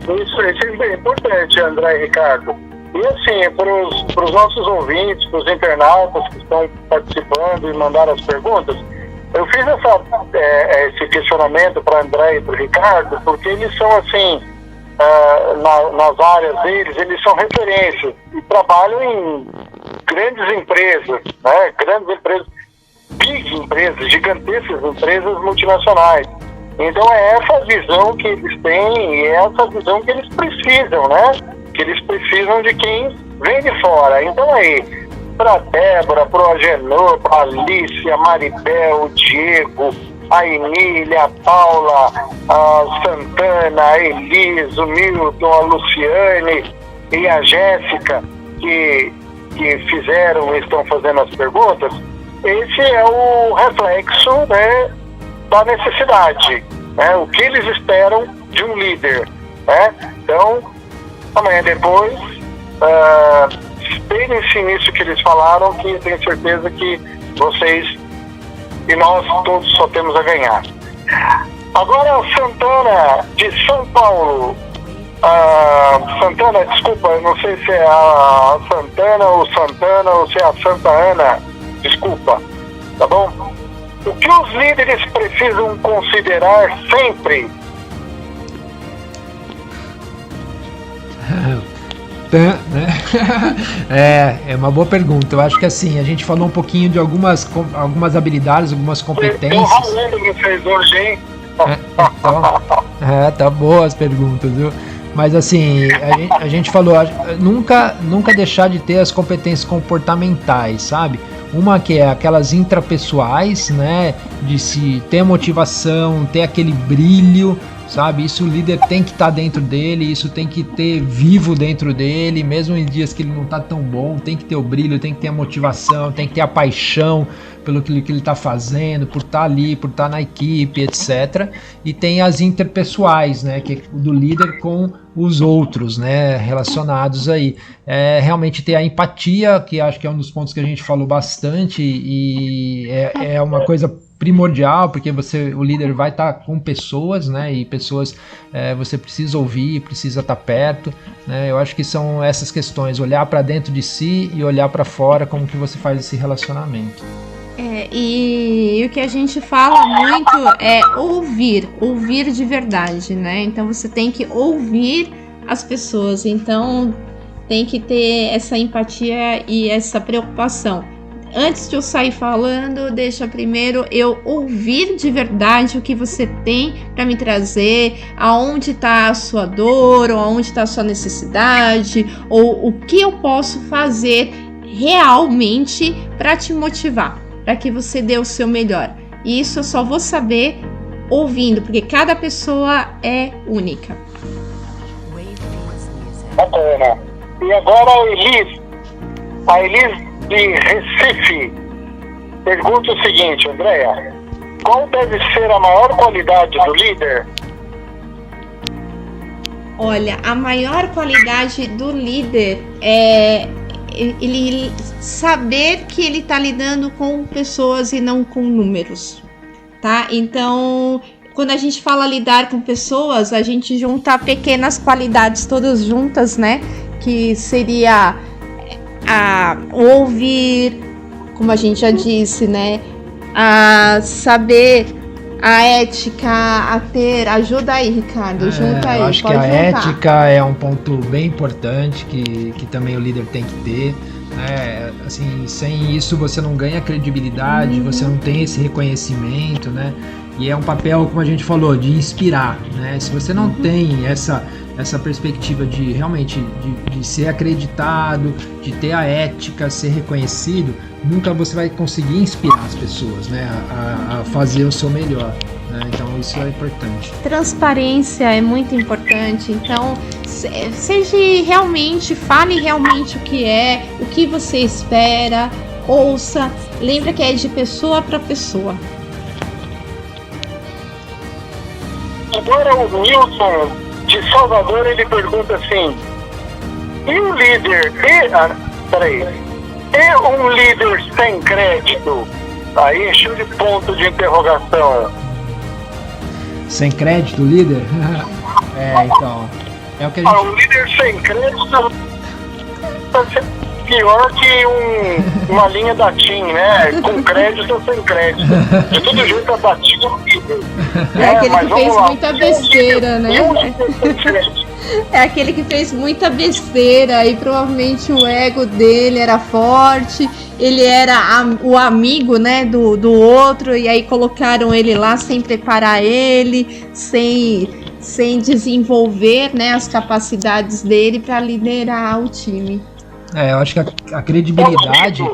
Isso é bem importante, André e Ricardo. E assim, para os nossos ouvintes, para os internautas que estão participando e mandaram as perguntas, eu fiz esse questionamento para André e para o Ricardo, porque eles são assim, nas áreas deles, eles são referências e trabalham em grandes empresas, né? Grandes empresas, big empresas, gigantescas empresas multinacionais. Então é essa visão que eles têm e é essa visão que eles precisam, né? Que eles precisam de quem vem de fora. Então aí, para Débora, para o Agenor, para a Alice, a Maribel, o Diego, a Emília, a Paula, a Santana, a Elis, o Milton, a Luciane e a Jéssica, que fizeram e estão fazendo as perguntas, esse é o reflexo, né, da necessidade, né, o que eles esperam de um líder, né? Então, amanhã depois, espelhem-se nisso que eles falaram, que eu tenho certeza que vocês e nós todos só temos a ganhar. Agora, Santana, de São Paulo. Santana, desculpa, eu não sei se é a Santana ou se é a Santa Ana. Desculpa, tá bom? O que os líderes precisam considerar sempre? Tan, né? É uma boa pergunta. Eu acho que assim, a gente falou um pouquinho de algumas habilidades, algumas competências. Tô ralando vocês hoje, hein? Tá boa as perguntas, viu? Mas assim, a gente falou, nunca deixar de ter as competências comportamentais, sabe? Uma que é aquelas intrapessoais, né? De se ter motivação, ter aquele brilho, sabe? Isso o líder tem que estar dentro dele, isso tem que ter vivo dentro dele, mesmo em dias que ele não está tão bom, tem que ter o brilho, tem que ter a motivação, tem que ter a paixão pelo que ele está fazendo, por estar ali, por estar na equipe, etc. E tem as interpessoais, né? Que é do líder com os outros, né? Relacionados aí. Realmente ter a empatia, que acho que é um dos pontos que a gente falou bastante, e é uma coisa primordial, porque o líder vai estar com pessoas, né? E pessoas você precisa ouvir, precisa estar perto, né? Eu acho que são essas questões, olhar para dentro de si e olhar para fora, como que você faz esse relacionamento. E o que a gente fala muito é ouvir de verdade, né? Então você tem que ouvir as pessoas, então tem que ter essa empatia e essa preocupação. Antes de eu sair falando, deixa primeiro eu ouvir de verdade o que você tem para me trazer, aonde está a sua dor, ou aonde está a sua necessidade, ou o que eu posso fazer realmente para te motivar, para que você dê o seu melhor. E isso eu só vou saber ouvindo, porque cada pessoa é única. Bacana. E agora a Elis de Recife pergunta o seguinte, Andréa: qual deve ser a maior qualidade do líder? Olha, a maior qualidade do líder é ele saber que ele está lidando com pessoas e não com números, tá? Então, quando a gente fala lidar com pessoas, a gente junta pequenas qualidades todas juntas, né? Que seria o ouvir, como a gente já disse, né? A saber, a ética, a ter. Ajuda aí, Ricardo, junta aí. Eu acho que a ética é um ponto bem importante que também o líder tem que ter. Assim, sem isso você não ganha credibilidade, você não tem esse reconhecimento, né? E é um papel, como a gente falou, de inspirar, né? Se você não tem essa perspectiva de realmente de ser acreditado, de ter a ética, ser reconhecido, nunca você vai conseguir inspirar as pessoas, né, a fazer o seu melhor, né? Então isso é importante. Transparência é muito importante, então fale realmente o que você espera, ouça, lembra que é de pessoa para pessoa. Agora o Nilson de Salvador, ele pergunta assim: e um líder e um líder sem crédito? Aí encheu de ponto de interrogação. Sem crédito, líder? Então é o que a gente... um líder sem crédito vai ser pior que uma linha da TIM, né? Com crédito ou sem crédito. De todo jeito a da TIM é horrível. É aquele que fez muita besteira, né? É aquele que fez muita besteira e provavelmente o ego dele era forte, ele era o amigo, né, do outro, e aí colocaram ele lá sem preparar ele, sem desenvolver, né, as capacidades dele para liderar o time. Eu acho que a credibilidade...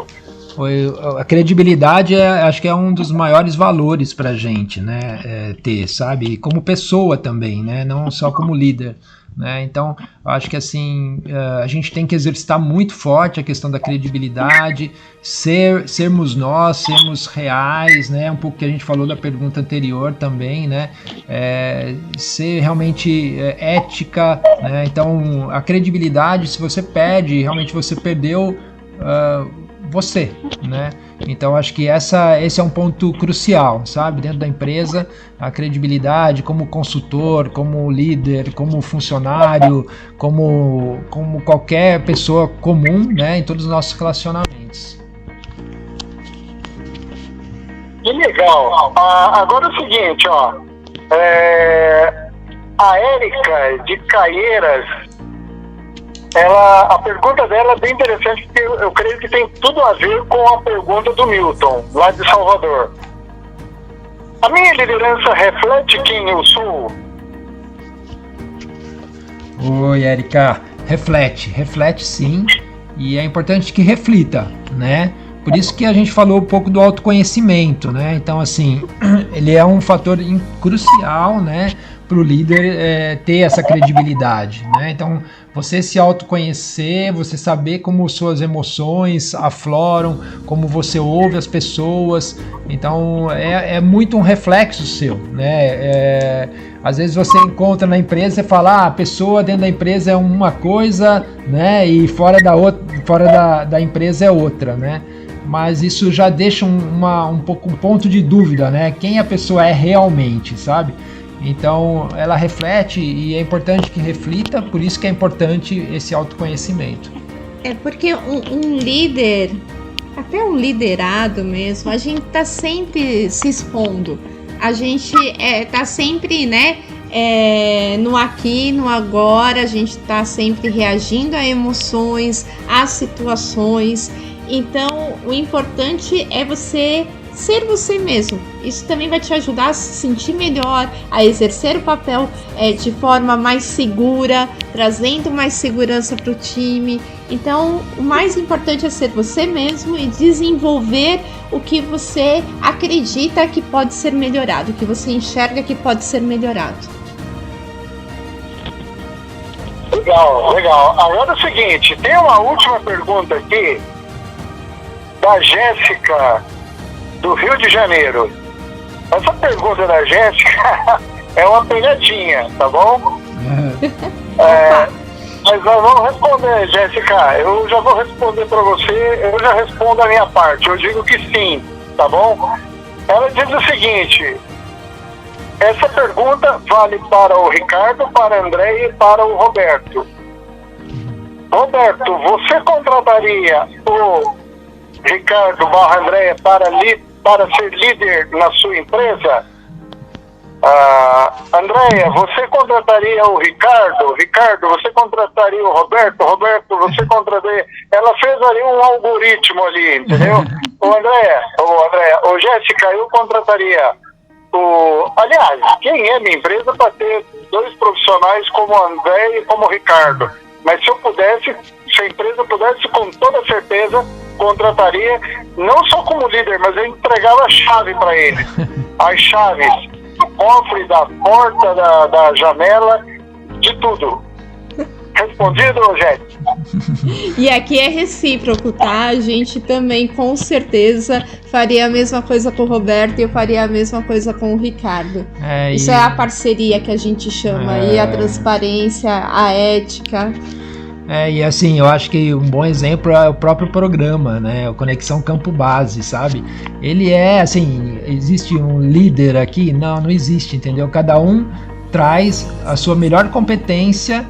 A credibilidade acho que é um dos maiores valores pra gente, né, ter, sabe, como pessoa também, né, não só como líder, né? Então acho que assim a gente tem que exercitar muito forte a questão da credibilidade, sermos nós, sermos reais, né, um pouco que a gente falou da pergunta anterior também, né, ser realmente ética, né? Então a credibilidade, se você perde, realmente você perdeu você, né? Então acho que esse é um ponto crucial, sabe? Dentro da empresa, a credibilidade como consultor, como líder, como funcionário, como qualquer pessoa comum, né? Em todos os nossos relacionamentos. Que legal. Agora é o seguinte, ó. A Érica de Caieiras a pergunta dela é bem interessante, porque eu creio que tem tudo a ver com a pergunta do Milton, lá de Salvador. A minha liderança reflete quem eu sou? Oi, Érica. Reflete sim, e é importante que reflita, né? Por isso que a gente falou um pouco do autoconhecimento, né? Então, assim, ele é um fator crucial, né, para o líder ter essa credibilidade, né? Então, você se autoconhecer, você saber como suas emoções afloram, como você ouve as pessoas, então é muito um reflexo seu, né? Às vezes você encontra na empresa e fala, a pessoa dentro da empresa é uma coisa, né? E fora da empresa é outra, né? Mas isso já deixa um ponto de dúvida, né? Quem a pessoa é realmente, sabe? Então, ela reflete e é importante que reflita, por isso que é importante esse autoconhecimento. É porque um líder, até um liderado mesmo, a gente tá sempre se expondo. A gente tá sempre, né, no aqui, no agora, a gente tá sempre reagindo a emoções, a situações. Então, o importante é você ser você mesmo. Isso também vai te ajudar a se sentir melhor, a exercer o papel de forma mais segura, trazendo mais segurança para o time. Então, o mais importante é ser você mesmo e desenvolver o que você acredita que pode ser melhorado, o que você enxerga que pode ser melhorado. Legal. Agora é o seguinte, tem uma última pergunta aqui da Jéssica, do Rio de Janeiro. Essa pergunta da Jéssica é uma pegadinha, tá bom? Mas nós vamos responder, Jéssica. Eu já vou responder para você, eu já respondo a minha parte. Eu digo que sim, tá bom? Ela diz o seguinte: essa pergunta vale para o Ricardo, para o André e para o Roberto. Roberto, você contrataria o Ricardo / Andréia para ser líder na sua empresa? Andréia, você contrataria o Ricardo? Ricardo, você contrataria o Roberto? Roberto, você contrataria... Ela fez ali um algoritmo ali, entendeu? Jéssica, eu contrataria aliás, quem é minha empresa para ter 2 profissionais como o André e como o Ricardo? Mas se a empresa pudesse, com toda certeza, contrataria, não só como líder, mas eu entregava a chave para ele. As chaves do cofre, da porta, da janela, de tudo. Respondido, Rogério? E aqui é recíproco, tá? A gente também, com certeza, faria a mesma coisa com o Roberto e eu faria a mesma coisa com o Ricardo. Isso é a parceria que a gente chama, e a transparência, a ética. E assim, eu acho que um bom exemplo é o próprio programa, né? O Conexão Campo Base, sabe? Ele assim, existe um líder aqui? Não existe, entendeu? Cada um traz a sua melhor competência.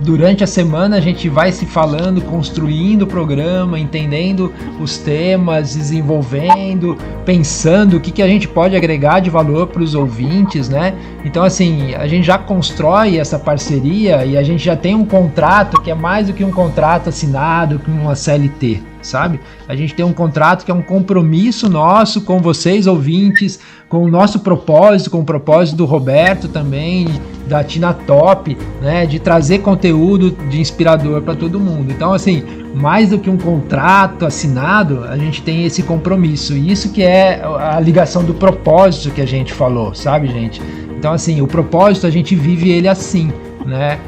Durante a semana a gente vai se falando, construindo o programa, entendendo os temas, desenvolvendo, pensando o que a gente pode agregar de valor para os ouvintes, né? Então, assim, a gente já constrói essa parceria e a gente já tem um contrato que é mais do que um contrato assinado com uma CLT, sabe? A gente tem um contrato que é um compromisso nosso com vocês, ouvintes, com o nosso propósito, com o propósito do Roberto também, da Tina Top, né, de trazer conteúdo de inspirador para todo mundo. Então, assim, mais do que um contrato assinado, a gente tem esse compromisso. E isso que é a ligação do propósito que a gente falou, sabe, gente? Então, assim, o propósito a gente vive ele assim, né?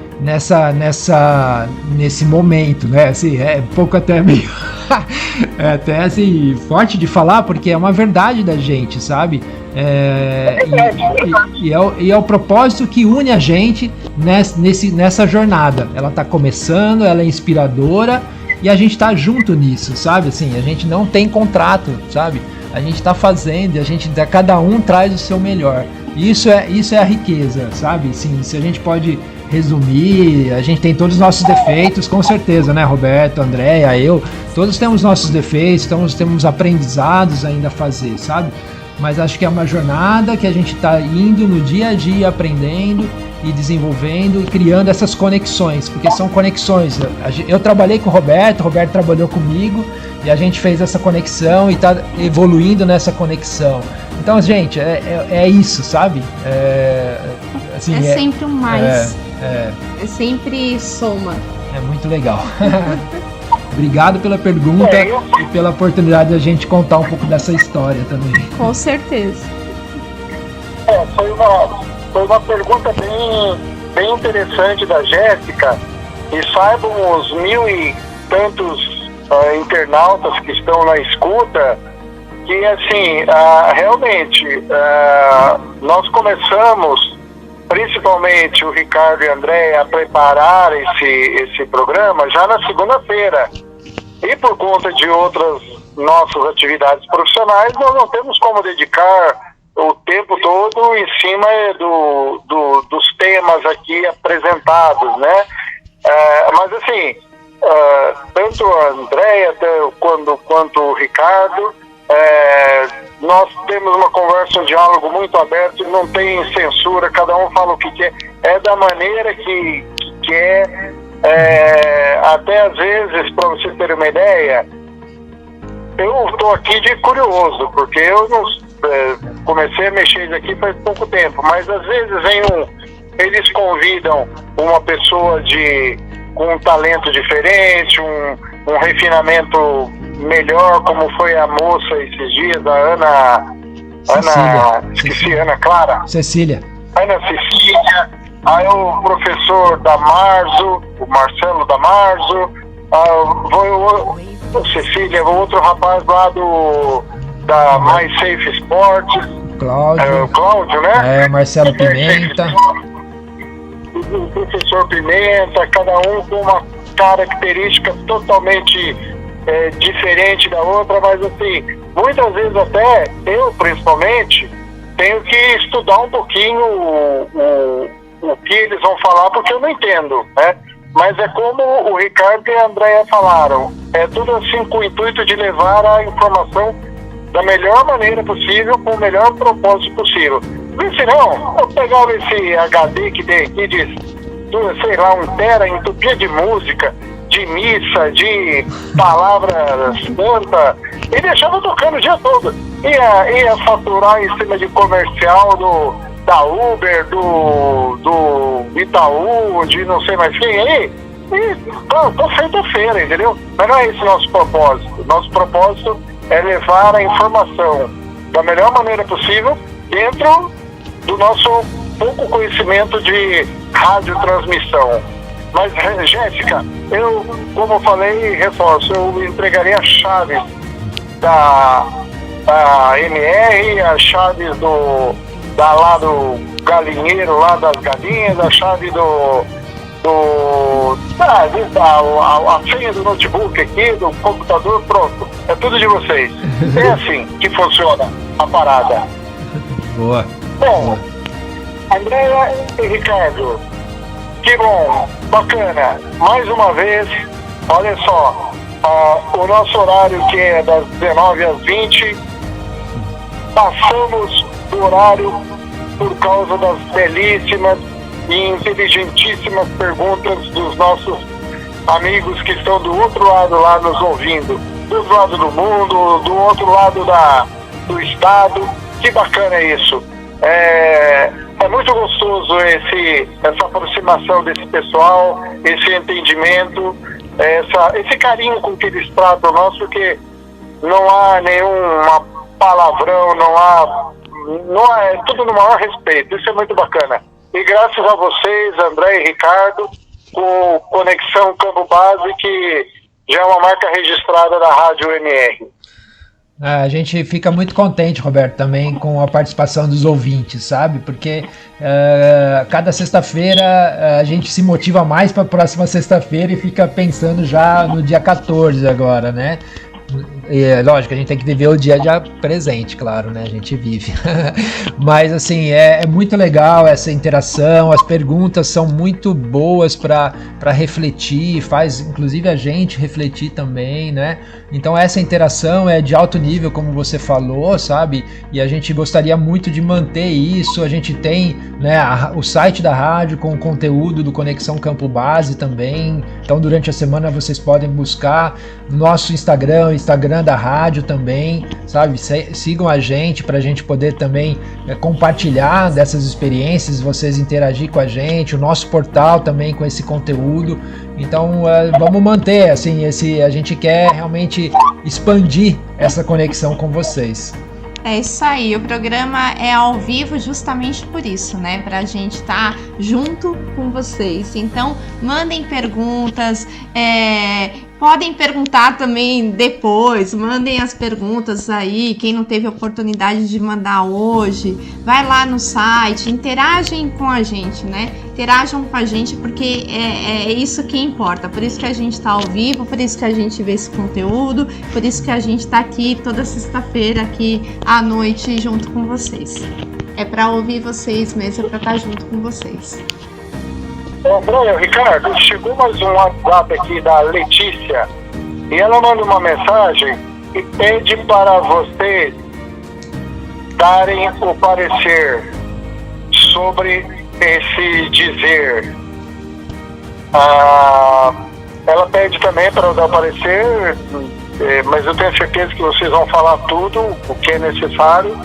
Nesse momento, né? Assim, é um pouco até meio até assim forte de falar, porque é uma verdade da gente, sabe? E é o propósito que une a gente nessa jornada. Ela tá começando, ela é inspiradora e a gente tá junto nisso, sabe? Assim, a gente não tem contrato, sabe? A gente tá fazendo, cada um traz o seu melhor. Isso é a riqueza, sabe? Assim, se a gente pode resumir, a gente tem todos os nossos defeitos, com certeza, né, Roberto, Andréia, eu, todos temos nossos defeitos, temos aprendizados ainda a fazer, sabe? Mas acho que é uma jornada que a gente está indo no dia a dia aprendendo e desenvolvendo e criando essas conexões, porque são conexões. Eu trabalhei com o Roberto trabalhou comigo e a gente fez essa conexão e está evoluindo nessa conexão. Então, gente, é isso, sabe? Assim, sempre um mais. É sempre soma. É muito legal. Obrigado pela pergunta e pela oportunidade de a gente contar um pouco dessa história também. Com certeza. Foi uma pergunta bem interessante da Jéssica, e saibam os 1.000 e tantos internautas que estão na escuta, que assim, realmente, nós começamos, principalmente o Ricardo e a Andréia, a preparar esse programa já na segunda-feira. E por conta de outras nossas atividades profissionais, nós não temos como dedicar o tempo todo em cima dos temas aqui apresentados, né? Mas assim, tanto a Andréia quanto o Ricardo, nós temos uma conversa, um diálogo muito aberto, não tem censura, cada um fala o que quer, é da maneira que quer, até às vezes, para você ter uma ideia, eu estou aqui de curioso, porque eu não comecei a mexer isso aqui faz pouco tempo, mas às vezes eles convidam uma pessoa com um talento diferente, um refinamento melhor, como foi a moça esses dias, a Ana Cecília. Aí o professor Damarzo, o Marcelo Damarzo, Cecília, o outro rapaz lá da Mais Safe Sports, Cláudio, né? Marcelo Pimenta. O professor Pimenta, cada um com uma característica totalmente diferente da outra, mas assim, muitas vezes até eu, principalmente, tenho que estudar um pouquinho o que eles vão falar, porque eu não entendo, né? Mas é como o Ricardo e a Andréia falaram, é tudo assim com o intuito de levar a informação da melhor maneira possível, com o melhor propósito possível. E se não, eu pegava esse HD que tem aqui de, sei lá, 1 tera, entupia de música, de missa, de palavras santa, e deixava tocando o dia todo. Ia faturar em cima de comercial da Uber, do Itaú, de não sei mais quem aí, e tô feita-feira, entendeu? Mas não é esse o nosso propósito. Nosso propósito é levar a informação da melhor maneira possível dentro do nosso pouco conhecimento de radiotransmissão. Mas, Jéssica, eu, como eu falei, reforço, eu entregaria as chaves da MR, as chaves lá do galinheiro, lá das galinhas, a chave a senha do notebook aqui, do computador, pronto. É tudo de vocês. É assim que funciona a parada. Boa. Bom, Andréia e Ricardo, que bom, bacana. Mais uma vez, olha só, o nosso horário, que é das 19 às 20, passamos do horário por causa das belíssimas e inteligentíssimas perguntas dos nossos amigos que estão do outro lado lá nos ouvindo, do outro lado do mundo, do outro lado do estado. Que bacana isso. É muito gostoso essa aproximação desse pessoal, esse entendimento, esse carinho com que eles tratam nós, porque não há nenhuma palavrão, não é tudo no maior respeito. Isso é muito bacana. E graças a vocês, André e Ricardo, com Conexão Campo Base, que já é uma marca registrada da Rádio MR. A gente fica muito contente, Roberto, também com a participação dos ouvintes, sabe? Porque cada sexta-feira a gente se motiva mais para a próxima sexta-feira e fica pensando já no dia 14 agora, né? lógico, a gente tem que viver o dia a dia presente, claro, né? A gente vive. Mas, assim, é muito legal essa interação, as perguntas são muito boas para refletir, faz, inclusive, a gente refletir também, né? Então, essa interação é de alto nível, como você falou, sabe? E a gente gostaria muito de manter isso. A gente tem, né, o site da rádio com o conteúdo do Conexão Campo Base também. Então, durante a semana, vocês podem buscar nosso Instagram, o Instagram da rádio também, sabe? Sigam a gente para a gente poder também compartilhar dessas experiências, vocês interagir com a gente, o nosso portal também com esse conteúdo. Então, vamos manter, assim, a gente quer realmente expandir essa conexão com vocês. É isso aí, o programa é ao vivo justamente por isso, né? Pra gente estar junto com vocês. Então, mandem perguntas, podem perguntar também depois, mandem as perguntas aí, quem não teve oportunidade de mandar hoje, vai lá no site, interagem com a gente, né? Interajam com a gente porque é isso que importa, por isso que a gente tá ao vivo, por isso que a gente vê esse conteúdo, por isso que a gente tá aqui toda sexta-feira aqui à noite junto com vocês. É para ouvir vocês mesmo, é para estar junto com vocês. André, Ricardo, chegou mais um WhatsApp aqui da Letícia e ela manda uma mensagem e pede para vocês darem o parecer sobre esse dizer. Ela pede também para eu dar o parecer, mas eu tenho certeza que vocês vão falar tudo o que é necessário.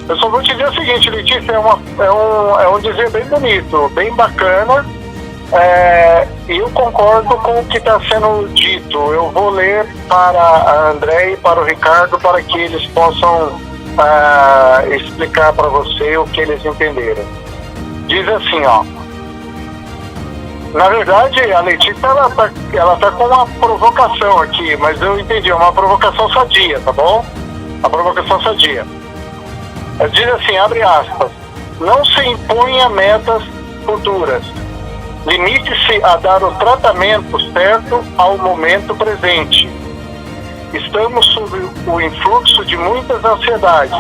Eu só vou te dizer o seguinte, Letícia, é um dizer bem bonito, bem bacana. E eu concordo com o que está sendo dito. Eu vou ler para a André e para o Ricardo para que eles possam explicar para você o que eles entenderam. Diz assim, ó. Na verdade, a Letícia ela tá com uma provocação aqui, mas eu entendi, é uma provocação sadia, tá bom? Uma provocação sadia. Ela diz assim, abre aspas, não se imponha metas futuras. Limite-se a dar o tratamento certo ao momento presente. Estamos sob o influxo de muitas ansiedades.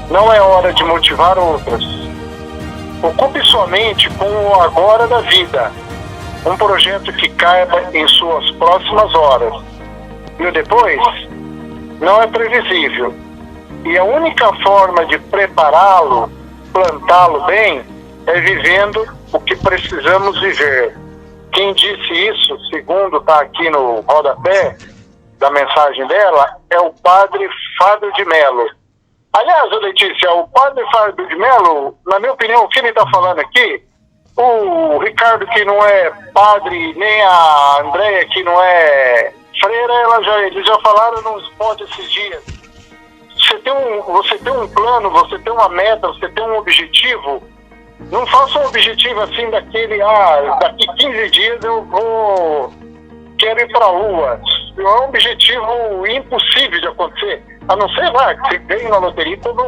Não é hora de motivar outras. Ocupe sua mente com o agora da vida. Um projeto que caiba em suas próximas horas. E o depois não é previsível. E a única forma de prepará-lo, plantá-lo bem, é vivendo o que precisamos viver. Quem disse isso, segundo está aqui no rodapé da mensagem dela, é o padre Fábio de Mello. Aliás, Letícia, o padre Fábio de Mello, na minha opinião, o que ele está falando aqui, o Ricardo que não é padre, nem a Andréia que não é freira, eles já falaram num spot esses dias. Você tem um plano, você tem uma meta, você tem um objetivo. Não faça um objetivo assim daquele, daqui 15 dias quero ir para a Lua. É um objetivo impossível de acontecer. A não ser, que você ganhe na loteria toda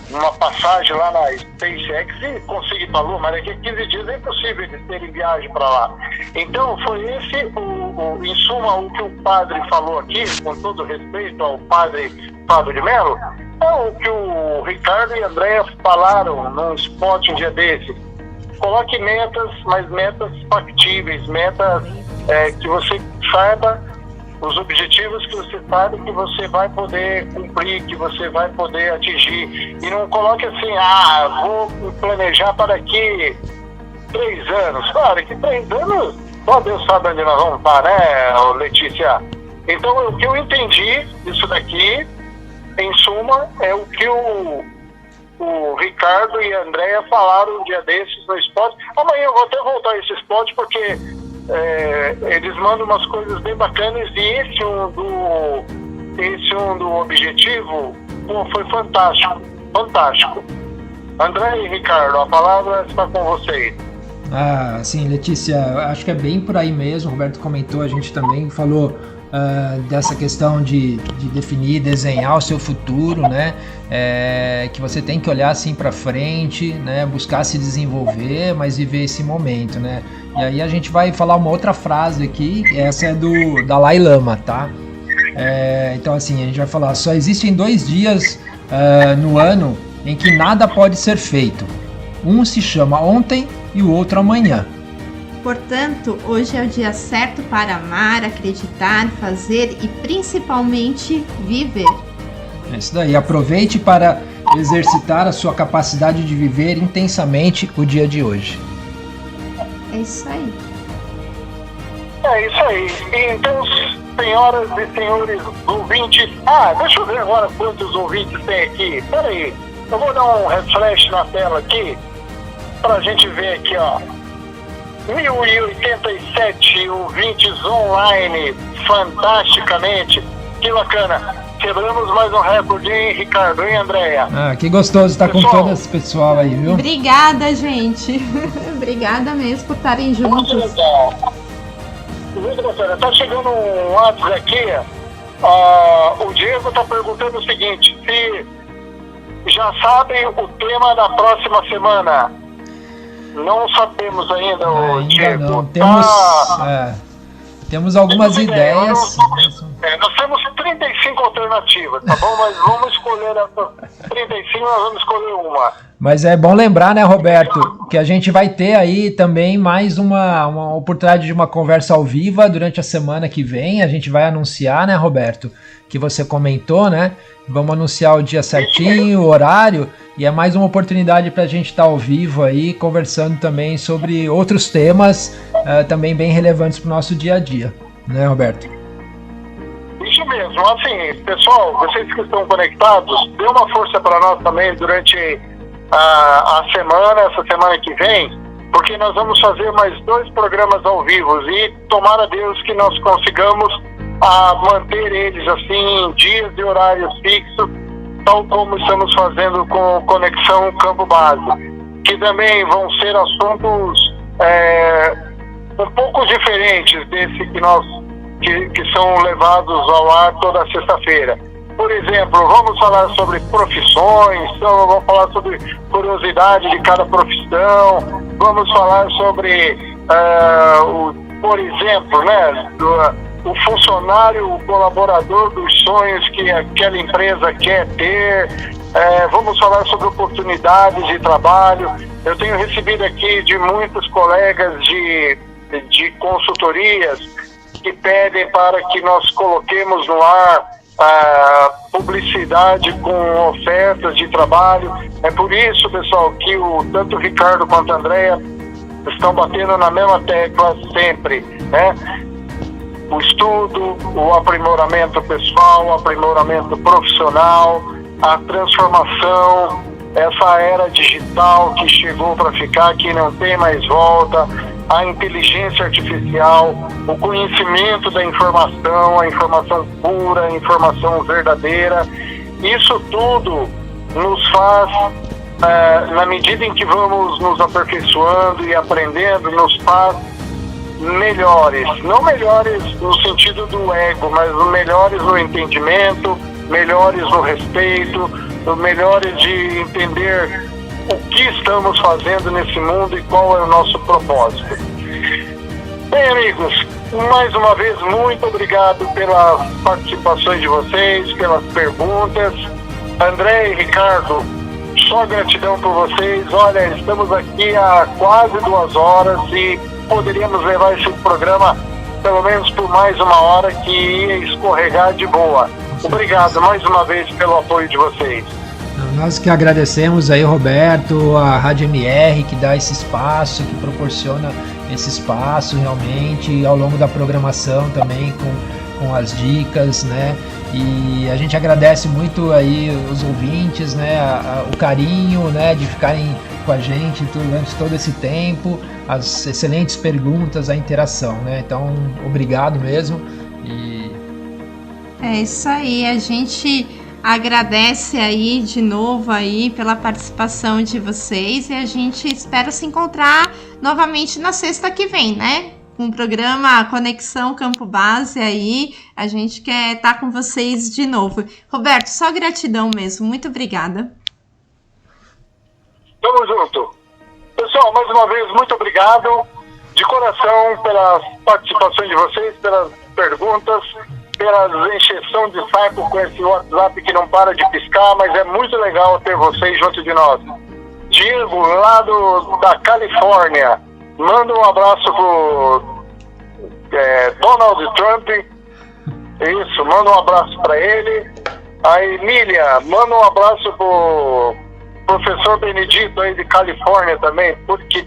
uma passagem lá na SpaceX e consiga ir para a Lua, mas daqui a 15 dias é impossível eles terem viagem para lá. Então, foi esse, em suma, o que o padre falou aqui, com todo respeito ao padre Fábio de Mello, é o que o Ricardo e a Andréia falaram num spot um dia desses. Coloque metas, mas metas factíveis, metas que você saiba, os objetivos que você sabe que você vai poder cumprir, que você vai poder atingir. E não coloque assim, vou planejar para daqui 3 anos. Claro, daqui 3 anos, só Deus sabe onde nós vamos estar, né, Letícia? Então, o que eu entendi disso daqui, em suma, é o que o Ricardo e a Andréia falaram um dia desses no spot. Amanhã eu vou até voltar a esse spot porque eles mandam umas coisas bem bacanas e esse do objetivo foi fantástico. Fantástico. André e Ricardo, a palavra está com vocês. Sim, Letícia, acho que é bem por aí mesmo. O Roberto comentou, a gente também falou dessa questão de definir, desenhar o seu futuro, né? Que você tem que olhar assim para frente, né? Buscar se desenvolver, mas viver esse momento, né? E aí a gente vai falar uma outra frase aqui, essa é do Dalai Lama, tá? Então, assim, a gente vai falar, só existem 2 dias no ano em que nada pode ser feito. Um se chama ontem e o outro amanhã. Portanto, hoje é o dia certo para amar, acreditar, fazer e principalmente viver. É isso daí. Aproveite para exercitar a sua capacidade de viver intensamente o dia de hoje. É isso aí. É isso aí. Então, senhoras e senhores ouvintes... deixa eu ver agora quantos ouvintes tem aqui. Pera aí. Eu vou dar um refresh na tela aqui pra gente ver aqui, ó. 1087 ouvintes online, fantasticamente. Que bacana. Quebramos mais um recorde, hein, Ricardo? Hein, Andréia? Que gostoso estar com todo esse pessoal aí, viu? Obrigada, gente. Obrigada mesmo por estarem juntos. Muito legal. Muito bacana. Tá chegando um WhatsApp aqui. O Diego tá perguntando o seguinte: se já sabem o tema da próxima semana? Não sabemos ainda, Diego. Não. Temos algumas ideias. Nós temos 35 alternativas, tá bom? Mas vamos escolher essas 35, nós vamos escolher uma. Mas é bom lembrar, né, Roberto, que a gente vai ter aí também mais uma oportunidade de uma conversa ao vivo durante a semana que vem. A gente vai anunciar, né, Roberto, que você comentou, né? Vamos anunciar o dia certinho, o horário, e é mais uma oportunidade para a gente estar ao vivo aí, conversando também sobre outros temas também bem relevantes para o nosso dia a dia, né, Roberto? Isso mesmo. Assim, pessoal, vocês que estão conectados, dê uma força para nós também durante a semana, essa semana que vem, porque nós vamos fazer mais 2 programas ao vivo e tomara a Deus que nós consigamos manter eles assim em dias e horários fixos, tal como estamos fazendo com Conexão Campo Base, que também vão ser assuntos um pouco diferentes desse que são levados ao ar toda sexta-feira. Por exemplo, vamos falar sobre profissões, vamos falar sobre curiosidade de cada profissão, vamos falar sobre, por exemplo, né, o funcionário, o colaborador dos sonhos que aquela empresa quer ter. Vamos falar sobre oportunidades de trabalho. Eu tenho recebido aqui de muitos colegas de consultorias que pedem para que nós coloquemos no ar publicidade com ofertas de trabalho. É por isso, pessoal, que tanto o Ricardo quanto a Andréia estão batendo na mesma tecla sempre, né? O estudo, o aprimoramento pessoal, o aprimoramento profissional, a transformação, essa era digital que chegou para ficar, que não tem mais volta, a inteligência artificial, o conhecimento da informação, a informação pura, a informação verdadeira. Isso tudo nos faz, na medida em que vamos nos aperfeiçoando e aprendendo, nos faz melhores. Não melhores no sentido do ego, mas melhores no entendimento, melhores no respeito, melhores de entender o que estamos fazendo nesse mundo e qual é o nosso propósito. Bem, amigos, mais uma vez, muito obrigado pelas participações de vocês, pelas perguntas. André e Ricardo, só gratidão por vocês. Olha, estamos aqui há quase 2 horas e poderíamos levar esse programa pelo menos por mais 1 hora, que ia escorregar de boa. Obrigado mais uma vez pelo apoio de vocês. Nós que agradecemos aí, Roberto, a Rádio MR, que dá esse espaço, que proporciona esse espaço realmente ao longo da programação também, com as dicas, né? E a gente agradece muito aí os ouvintes, né? O carinho, né? De ficarem com a gente durante todo esse tempo, as excelentes perguntas, a interação, né? Então, obrigado mesmo. É isso aí, a gente agradece aí de novo aí pela participação de vocês e a gente espera se encontrar novamente na sexta que vem, né? Com o programa Conexão Campo Base aí, a gente quer estar com vocês de novo. Roberto, só gratidão mesmo, muito obrigada. Tamo junto. Pessoal, mais uma vez, muito obrigado de coração pelas participações de vocês, pelas perguntas. pela encheção de saco com esse WhatsApp que não para de piscar, mas é muito legal ter vocês junto de nós. Diego, lá da Califórnia, manda um abraço pro Donald Trump. Isso, manda um abraço para ele. A Emília, manda um abraço pro professor Benedito aí de Califórnia também, porque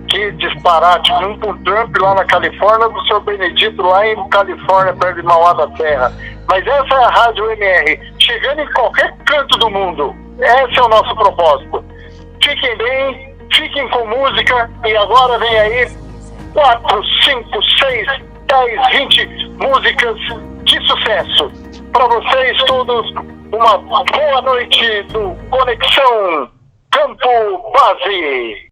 que disparate, um pro Trump lá na Califórnia, do seu Benedito lá em Califórnia, perto de Mauá da Terra. Mas essa é a Rádio MR, chegando em qualquer canto do mundo. Esse é o nosso propósito. Fiquem bem, fiquem com música, e agora vem aí 4, 5, 6, 10, 20 músicas de sucesso. Para vocês todos, uma boa noite do Conexão Campo Base.